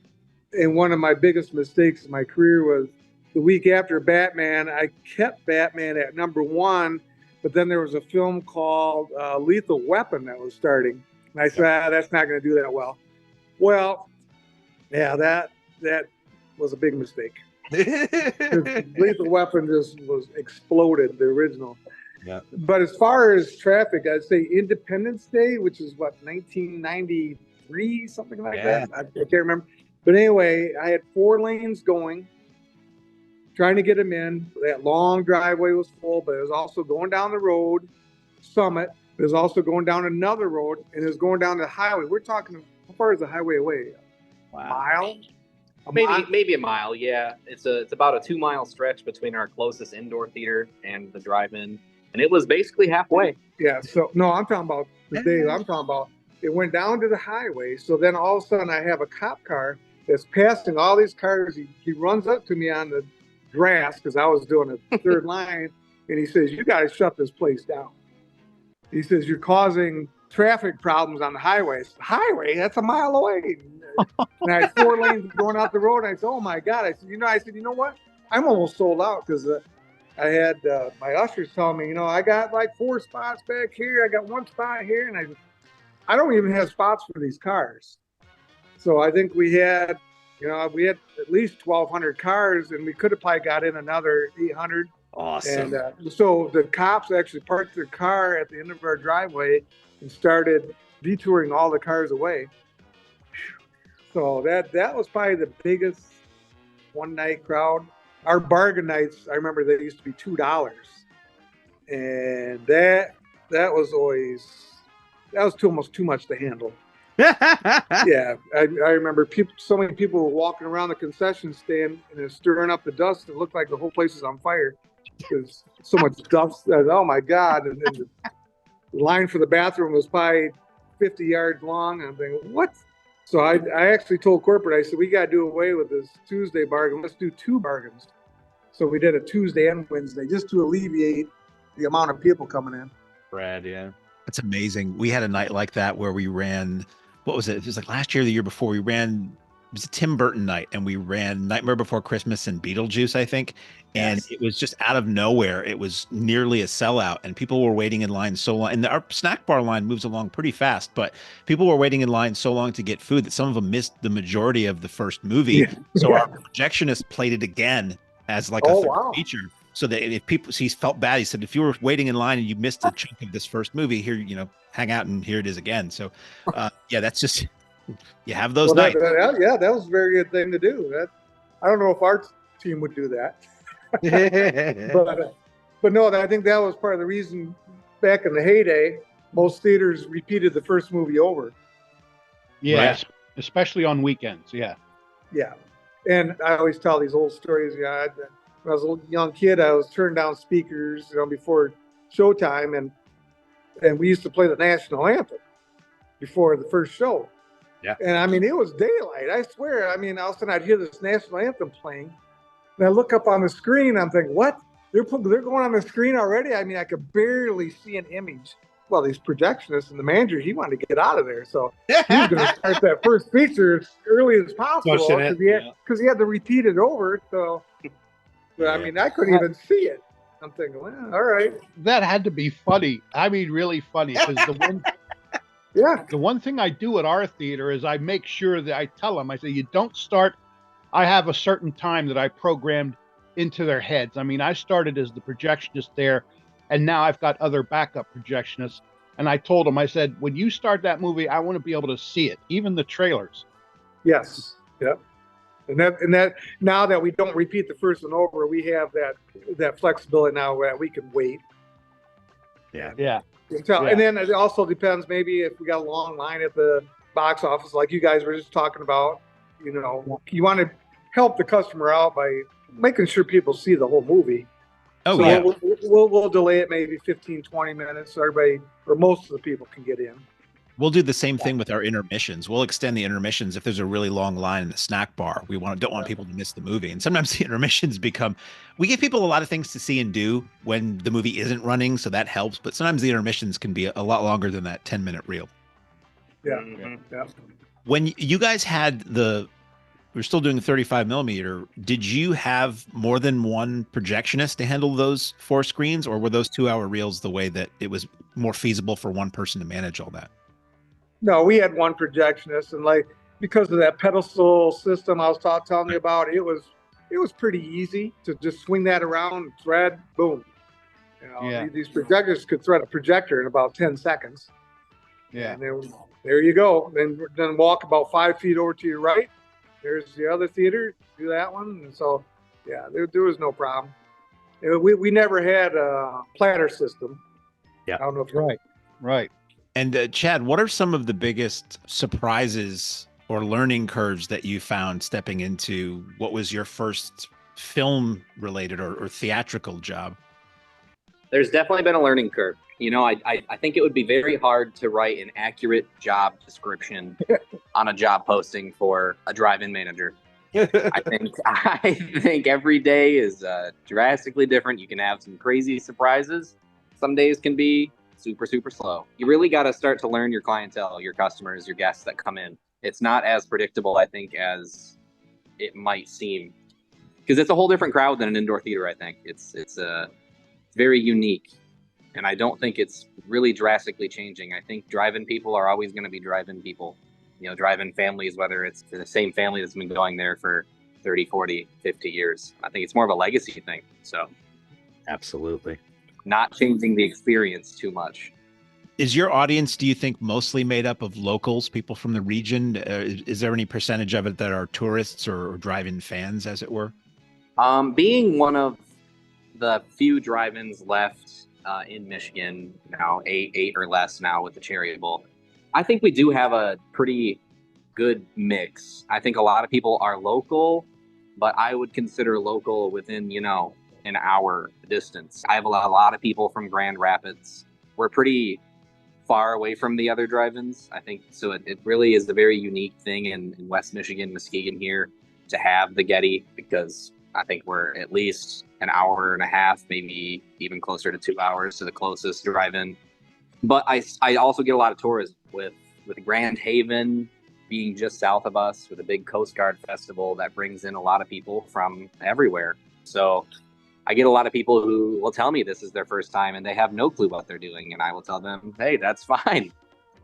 And one of my biggest mistakes in my career was the week after Batman, I kept Batman at #1, but then there was a film called Lethal Weapon that was starting. And I said, that's not going to do that well. Well, yeah, that was a big mistake. Lethal Weapon just was exploded, the original. Yeah. But as far as traffic, I'd say Independence Day, which is what, 1993, something like that. I can't remember. But anyway, I had 4 lanes going, trying to get them in. That long driveway was full, but it was also going down the road, Summit. It was also going down another road, and it was going down the highway. We're talking, how far is the highway away? Wow. A mile? Maybe a mile, yeah. It's about a 2-mile stretch between our closest indoor theater and the drive-in. And it was basically halfway. Yeah, so no, I'm talking about the day. I'm talking about it went down to the highway. So then all of a sudden I have a cop car that's passing all these cars. He runs up to me on the grass because I was doing a third line. And he says, you got to shut this place down. He says, you're causing traffic problems on the highway. Highway? That's a mile away. And I had 4 lanes going out the road. And I said, oh my God. I said, you know what? I'm almost sold out because I had my ushers telling me, I got like 4 spots back here. I got 1 spot here. And I don't even have spots for these cars. So I think we had at least 1,200 cars, and we could have probably got in another 800. Awesome. And so the cops actually parked their car at the end of our driveway and started detouring all the cars away. So that was probably the biggest one-night crowd. Our bargain nights, I remember they used to be $2, and that was almost too much to handle. Yeah, I remember so many people were walking around the concession stand and they're stirring up the dust. It looked like the whole place is on fire. There's so much dust. Oh my God! And the line for the bathroom was probably 50 yards long. And I'm thinking, what? So I actually told corporate, I said, we got to do away with this Tuesday bargain. Let's do 2 bargains. So we did a Tuesday and Wednesday just to alleviate the amount of people coming in. Brad, yeah. That's amazing. We had a night like that where we ran, what was it? It was like last year, the year before, it was a Tim Burton night, and we ran Nightmare Before Christmas and Beetlejuice, I think. And It was just out of nowhere. It was nearly a sellout, and people were waiting in line so long. And our snack bar line moves along pretty fast, but people were waiting in line so long to get food that some of them missed the majority of the first movie. Yeah. So our projectionist played it again as like a third feature. So that if people, he felt bad. He said, if you were waiting in line and you missed a chunk of this first movie, here, hang out and here it is again. So, that's just, you have those nights. That was a very good thing to do. I don't know if our team would do that. but no, I think that was part of the reason back in the heyday, most theaters repeated the first movie over. Yes, right. Especially on weekends. Yeah. Yeah. And I always tell these old stories. Yeah. When I was a young kid, I was turning down speakers, before showtime, and we used to play the national anthem before the first show. Yeah. And I mean, it was daylight. I swear. I mean, all of a sudden I'd hear this national anthem playing, and I look up on the screen. I'm thinking, what? they're going on the screen already. I mean, I could barely see an image. Well, these projectionists and the manager, he wanted to get out of there, so he was going to start that first feature as early as possible because he had to repeat it over. So, I mean, I couldn't even see it. I'm thinking, well, all right. That had to be funny. I mean, really funny, because the one thing I do at our theater is I make sure that I tell them, I say, you don't start. I have a certain time that I programmed into their heads. I mean, I started as the projectionist there, and now I've got other backup projectionists. And I told them, I said, when you start that movie, I want to be able to see it, even the trailers. Yes. Yep. And that now that we don't repeat the first one over, we have that flexibility now that we can wait. Yeah. And then it also depends, maybe if we got a long line at the box office, like you guys were just talking about, you want to help the customer out by making sure people see the whole movie. Oh, so yeah. We'll delay it maybe 15, 20 minutes so everybody, or most of the people, can get in. We'll do the same thing with our intermissions. We'll extend the intermissions if there's a really long line in the snack bar. We don't want people to miss the movie. And sometimes the intermissions we give people a lot of things to see and do when the movie isn't running, so that helps. But sometimes the intermissions can be a lot longer than that 10-minute reel. Yeah. Mm-hmm. Yeah. When you guys had we're still doing 35 millimeter, did you have more than one projectionist to handle those 4 screens, or were those 2-hour reels the way that it was more feasible for one person to manage all that? No, we had one projectionist, and because of that pedestal system I was telling you about, it was pretty easy to just swing that around, thread, boom. These projectors could thread a projector in about 10 seconds. Yeah. And then there you go. Then walk about 5 feet over to your right. There's the other theater. Do that one. And so, yeah, there was no problem. We never had a platter system. Yeah. I don't know if Right. And Chad, what are some of the biggest surprises or learning curves that you found stepping into what was your first film related or theatrical job? There's definitely been a learning curve. I think it would be very hard to write an accurate job description on a job posting for a drive-in manager. I think every day is drastically different. You can have some crazy surprises. Some days can be super, super slow. You really got to start to learn your clientele, your customers, your guests that come in. It's not as predictable, I think, as it might seem, because it's a whole different crowd than an indoor theater. I think it's very unique, and I don't think it's really drastically changing. I think drive-in people are always going to be drive-in people. Drive-in families, whether it's the same family that's been going there for 30, 40, 50 years. I think it's more of a legacy thing. So Absolutely. Not changing the experience too much. Is your audience, do you think, mostly made up of locals, people from the region? Is there any percentage of it that are tourists or drive-in fans, as it were? Being one of the few drive-ins left in Michigan now, eight or less now with the Chariable, I think we do have a pretty good mix. I think a lot of people are local, but I would consider local within, an hour distance. I have a lot of people from Grand Rapids. We're pretty far away from the other drive-ins, I think. So it really is a very unique thing in West Michigan, Muskegon here, to have the Getty, because I think we're at least an hour and a half, maybe even closer to 2 hours to the closest drive-in. But I also get a lot of tourism with Grand Haven being just south of us, with a big Coast Guard festival that brings in a lot of people from everywhere. So I get a lot of people who will tell me this is their first time and they have no clue what they're doing. And I will tell them, hey, that's fine.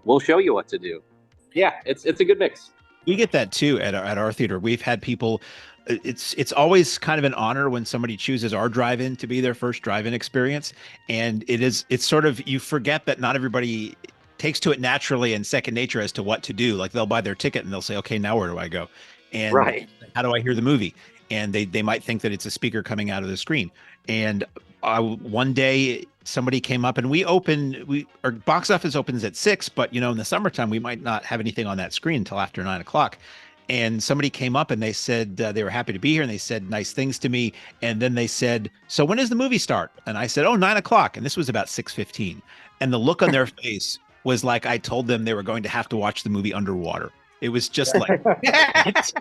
We'll show you what to do. Yeah, it's a good mix. We get that too at our theater. We've had people, it's always kind of an honor when somebody chooses our drive-in to be their first drive-in experience. And it's sort of, you forget that not everybody takes to it naturally and second nature as to what to do. Like they'll buy their ticket and they'll say, okay, now where do I go? And right. How do I hear the movie? And they might think that it's a speaker coming out of the screen. And one day somebody came up and our box office opens at 6, but in the summertime, we might not have anything on that screen until after 9 o'clock. And somebody came up and they said they were happy to be here and they said nice things to me. And then they said, so when does the movie start? And I said, 9 o'clock. And this was about 6:15. And the look on their face was like I told them they were going to have to watch the movie underwater. It was just like, it's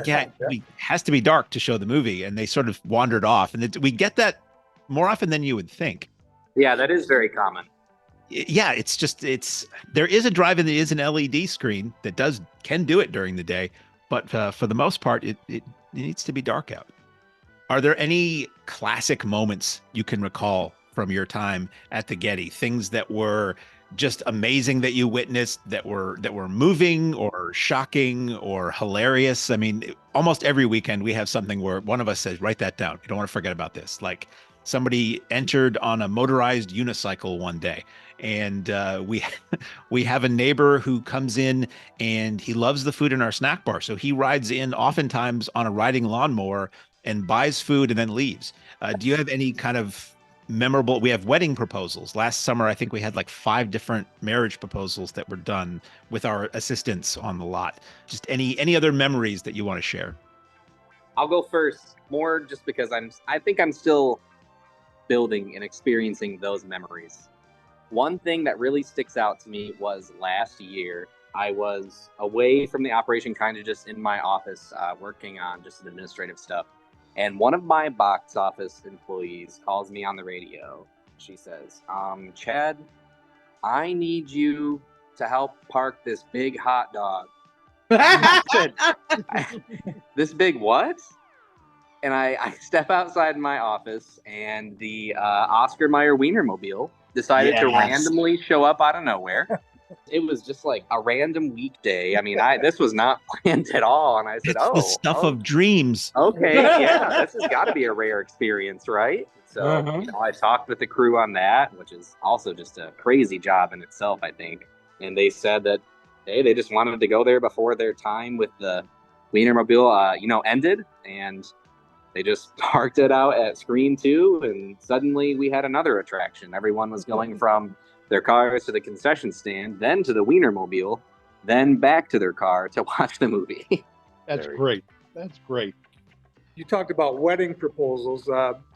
like, it has to be dark to show the movie. And they sort of wandered off. And we get that more often than you would think. Yeah, that is very common. Yeah, there is a drive-in that is an LED screen that can do it during the day, but for the most part, it needs to be dark out. Are there any classic moments you can recall from your time at the Getty? Things that were just amazing that you witnessed, that were moving or shocking or hilarious? I mean, almost every weekend we have something where one of us says, "Write that down. You don't want to forget about this." Like somebody entered on a motorized unicycle one day, and we have a neighbor who comes in and he loves the food in our snack bar, so he rides in oftentimes on a riding lawnmower and buys food and then leaves. Do you have any kind of memorable? We have wedding proposals. Last summer, I think we had like 5 different marriage proposals that were done with our assistants on the lot. Just any other memories that you want to share? I'll go first, more just because I think I'm still building and experiencing those memories. One thing that really sticks out to me was last year. I was away from the operation, kind of just in my office, working on just administrative stuff. And one of my box office employees calls me on the radio. She says, Chad, I need you to help park this big hot dog. I said, this big what? And I step outside my office, and the Oscar Mayer Wienermobile decided to randomly show up out of nowhere. It was just like a random weekday. I mean, this was not planned at all. And I said, it's the stuff of dreams. Okay, yeah, this has got to be a rare experience, right? So, I talked with the crew on that, which is also just a crazy job in itself, I think. And they said that, hey, they just wanted to go there before their time with the Wienermobile, ended. And they just parked it out at Screen 2, and suddenly we had another attraction. Everyone was going from their cars to the concession stand, then to the Wienermobile, then back to their car to watch the movie. That's great. That's great. You talked about wedding proposals.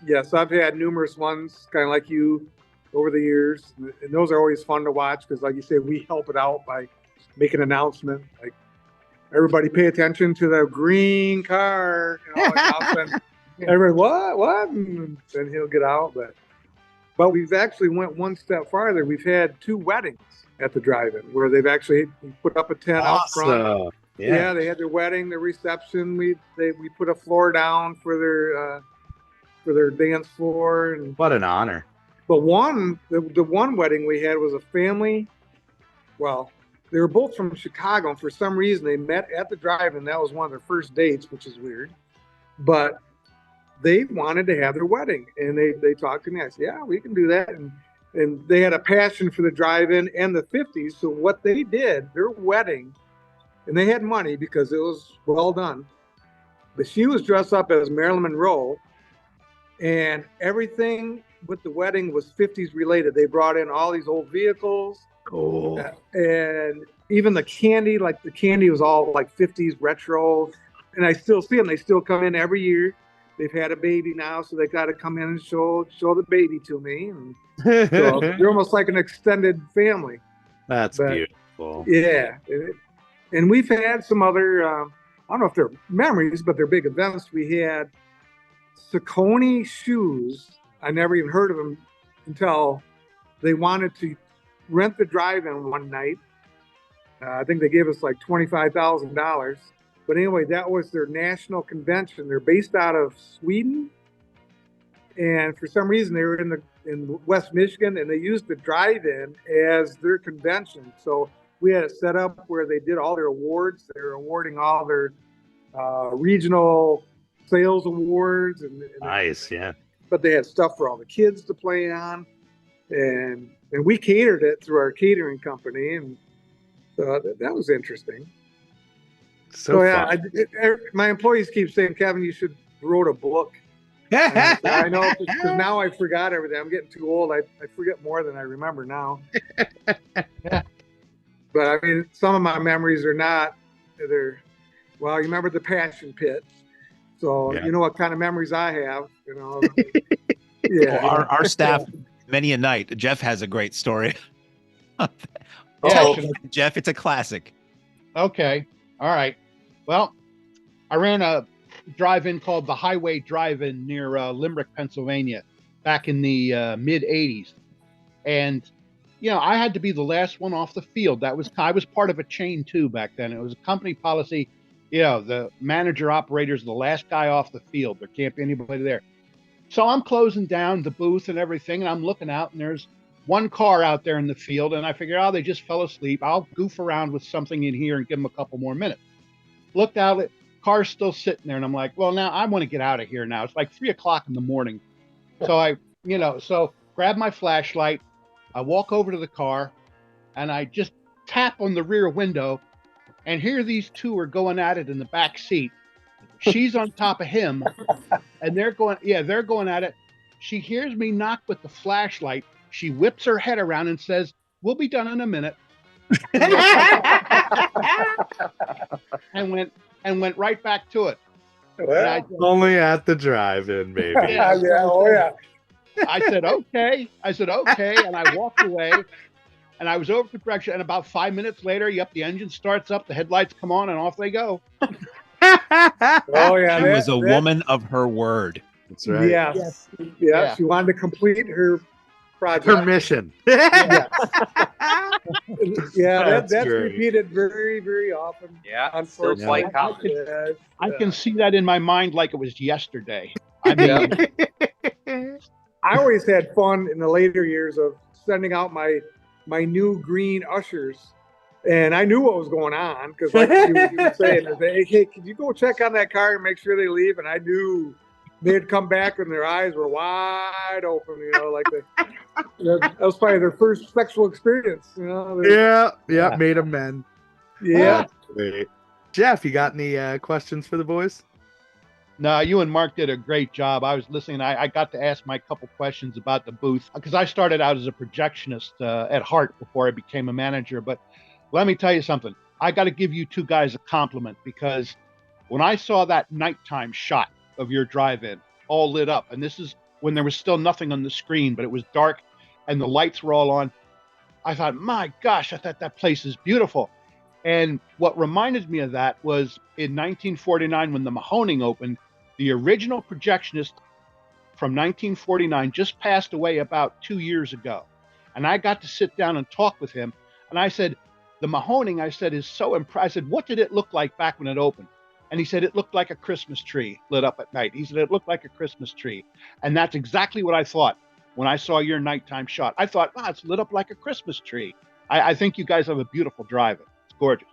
Yes, I've had numerous ones, kind of like you, over the years. And those are always fun to watch because, like you say, we help it out by making an announcement. Like, everybody pay attention to the green car. And everybody, what? And then he'll get out. But we've actually went one step farther. We've had 2 weddings at the drive-in where they've actually put up a tent out front. Yeah, they had their wedding, their reception. We put a floor down for their dance floor. And what an honor! But the one wedding we had was a family. Well, they were both from Chicago, and for some reason they met at the drive-in. That was one of their first dates, which is weird. But they wanted to have their wedding, and they talked to me. I said, yeah, we can do that. And they had a passion for the drive-in and the 50s. So what they did, their wedding, and they had money because it was well done, but she was dressed up as Marilyn Monroe, and everything with the wedding was 50s related. They brought in all these old vehicles. Cool. And even the candy was all like 50s retro. And I still see them. They still come in every year. They've had a baby now, so they got to come in and show the baby to me. And so they're almost like an extended family. That's beautiful. Yeah. And we've had some other, I don't know if they're memories, but they're big events. We had Saucony shoes. I never even heard of them until they wanted to rent the drive-in one night. I think they gave us like $25,000. But anyway, that was their national convention. They're based out of Sweden. And for some reason, they were in West Michigan, and they used the drive-in as their convention. So we had it set up where they did all their awards. They were awarding all their regional sales awards. Nice, yeah. But they had stuff for all the kids to play on. And we catered it through our catering company. And so that was interesting. So yeah, my employees keep saying, Kevin, you should wrote a book. I know, because now I forgot everything. I'm getting too old. I forget more than I remember now. But I mean, some of my memories are not. Well, you remember the Passion Pit. So you know what kind of memories I have. Yeah. Our staff, many a night. Jeff has a great story. Jeff, it's a classic. Okay. All right. Well, I ran a drive-in called the Highway Drive-In near Limerick, Pennsylvania. back in the mid 80s. And, I had to be the last one off the field. I was part of a chain too back then. It was a company policy. The manager operator is the last guy off the field. There can't be anybody there. So I'm closing down the booth and everything, and I'm looking out, and there's one car out there in the field, and I figured, they just fell asleep. I'll goof around with something in here and give them a couple more minutes. Looked out, car's still sitting there, and I'm like, well, now I want to get out of here now. It's like 3:00 in the morning. So I grab my flashlight, I walk over to the car, and I just tap on the rear window, and here these two are going at it in the back seat. She's on top of him, and they're going at it. She hears me knock with the flashlight. She whips her head around and says, "We'll be done in a minute." and went right back to it. Well, only at the drive-in, baby. Yeah. Oh yeah. I said, okay, and I walked away, and I was over to production, and about 5 minutes later, the engine starts up, the headlights come on, and off they go. Oh yeah. She was a woman of her word. That's right. Yes. Yeah. She wanted to complete her project. Her mission. That's great. repeated very, very often. Yeah, still quite common. I can see that in my mind like it was yesterday. I mean, I always had fun in the later years of sending out my new green ushers, and I knew what was going on because, like you were saying, hey, could you go check on that car and make sure they leave? And I knew they'd come back and their eyes were wide open. That was probably their first sexual experience. Yeah, made amends. Yeah. Great. Jeff, you got any questions for the boys? No, you and Mark did a great job. I was listening. I got to ask my couple questions about the booth because I started out as a projectionist at heart before I became a manager. But let me tell you something. I got to give you two guys a compliment because when I saw that nighttime shot of your drive-in all lit up, and this is when there was still nothing on the screen, but it was dark and the lights were all on, I thought, my gosh, I thought that place is beautiful. And what reminded me of that was in 1949 when the Mahoning opened, the original projectionist from 1949 just passed away about 2 years ago. And I got to sit down and talk with him. And I said, the Mahoning, I said, is so impressive. I said, what did it look like back when it opened? And he said, it looked like a Christmas tree lit up at night. He said, it looked like a Christmas tree. And that's exactly what I thought when I saw your nighttime shot. I thought, wow, it's lit up like a Christmas tree. I think you guys have a beautiful drive-in. It's gorgeous.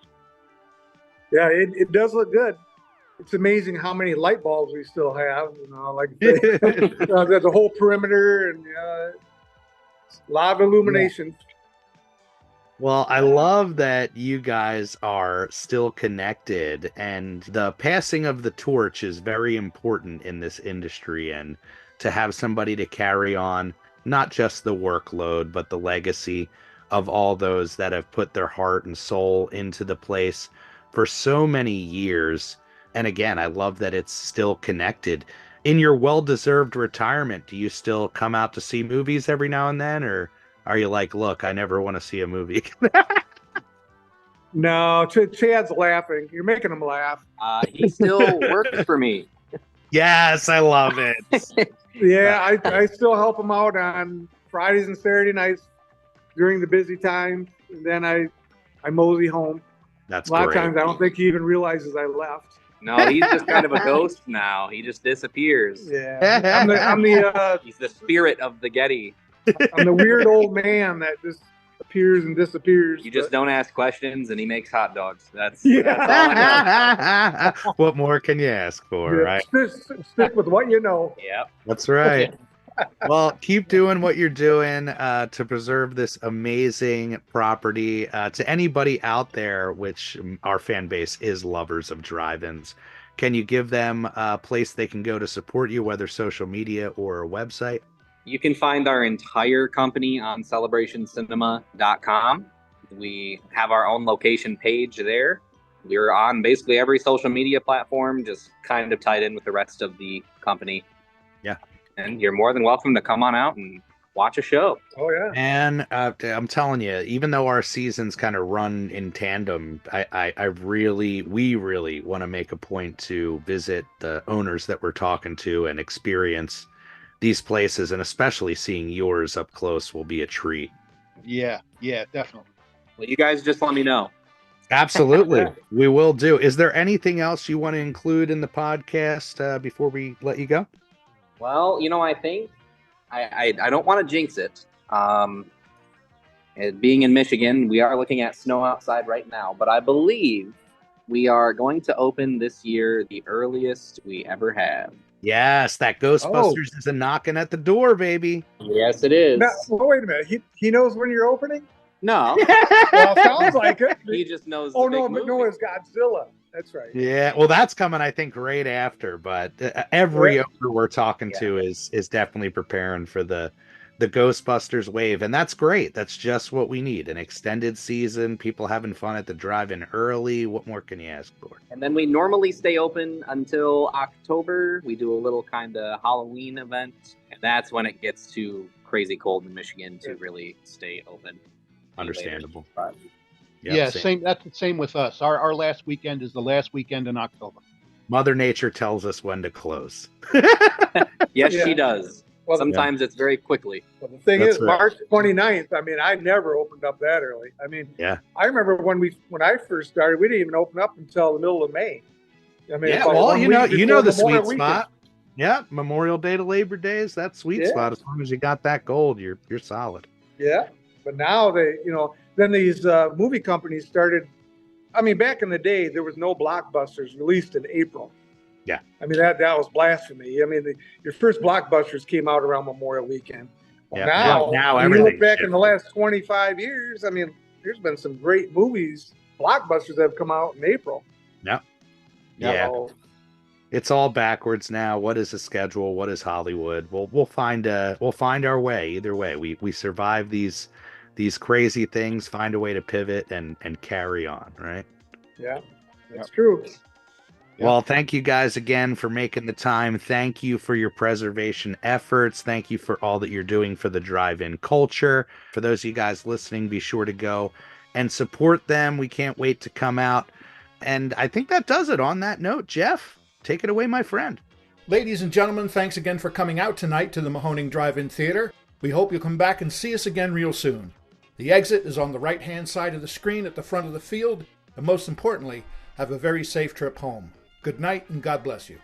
Yeah, it does look good. It's amazing how many light bulbs we still have. There's a whole perimeter and a lot of illumination. Well, I love that you guys are still connected, and the passing of the torch is very important in this industry, and to have somebody to carry on not just the workload, but the legacy of all those that have put their heart and soul into the place for so many years. And again, I love that it's still connected. In your well-deserved retirement, do you still come out to see movies every now and then, or are you like, look, I never want to see a movie? No, Chad's laughing. You're making him laugh. He still works for me. Yes, I love it. Yeah, I still help him out on Fridays and Saturday nights during the busy times. And then I mosey home. That's a lot great. of times I don't think he even realizes I left. No, he's just kind of a ghost now. He just disappears. Yeah, I'm the He's the spirit of the Getty. I'm the weird old man that just appears and disappears. You just don't ask questions, and he makes hot dogs. That's Yeah. that's all I know. What more can you ask for, right? Stick with what you know. Yep. That's right. Well, keep doing what you're doing to preserve this amazing property. To anybody out there, which our fan base is lovers of drive-ins, can you give them a place they can go to support you, whether social media or a website? You can find our entire company on celebrationcinema.com. We have our own location page there. We're on basically every social media platform, just kind of tied in with the rest of the company. Yeah. And you're more than welcome to come on out and watch a show. Oh, yeah. And I'm telling you, even though our seasons kind of run in tandem, we really want to make a point to visit the owners that we're talking to and experience these places, and especially seeing yours up close will be a treat. Yeah, definitely. Well, you guys just let me know. Absolutely. We will do. Is there anything else you want to include in the podcast before we let you go? Well, I think I don't want to jinx it. Being in Michigan, we are looking at snow outside right now, but I believe we are going to open this year the earliest we ever have. Yes, that Ghostbusters is a knocking at the door, baby. Yes, it is. Now, well, wait a minute. He knows when you're opening? No. Well, sounds like it. He just knows. Oh, no, but no, it's Godzilla. That's right. Yeah, well, that's coming, I think, right after. But every owner we're talking to is definitely preparing for the Ghostbusters wave, and that's great. That's just what we need: an extended season, people having fun at the drive-in early. What more can you ask for? And then we normally stay open until October. We do a little kind of Halloween event, and that's when it gets too crazy cold in Michigan to really stay open. Understandable. Yep, same. That's the same with us. Our last weekend is the last weekend in October. Mother Nature tells us when to close. Yes, she does. Well, sometimes it's very quickly. Well, the thing is, March 29th, I mean, I never opened up that early. I mean, I remember when I first started, we didn't even open up until the middle of May. I mean, well, you know the sweet weekend. spot. Yeah, Memorial Day to Labor Day is that sweet spot. As long as you got that gold, you're solid. Yeah, but now then these movie companies started. I mean, back in the day, there was no blockbusters released in April. Yeah, I mean that was blasphemy. I mean, your first blockbusters came out around Memorial Weekend. Well, now when you look back in the last 25 years, I mean, there's been some great movies, blockbusters that have come out in April. Yeah. It's all backwards now. What is the schedule? What is Hollywood? We'll find our way. Either way, we survive these crazy things. Find a way to pivot and carry on. Right? Yeah, that's true. Well, thank you guys again for making the time. Thank you for your preservation efforts. Thank you for all that you're doing for the drive-in culture. For those of you guys listening, be sure to go and support them. We can't wait to come out. And I think that does it. On that note, Jeff, take it away, my friend. Ladies and gentlemen, thanks again for coming out tonight to the Mahoning Drive-In Theatre. We hope you'll come back and see us again real soon. The exit is on the right-hand side of the screen at the front of the field. And most importantly, have a very safe trip home. Good night and God bless you.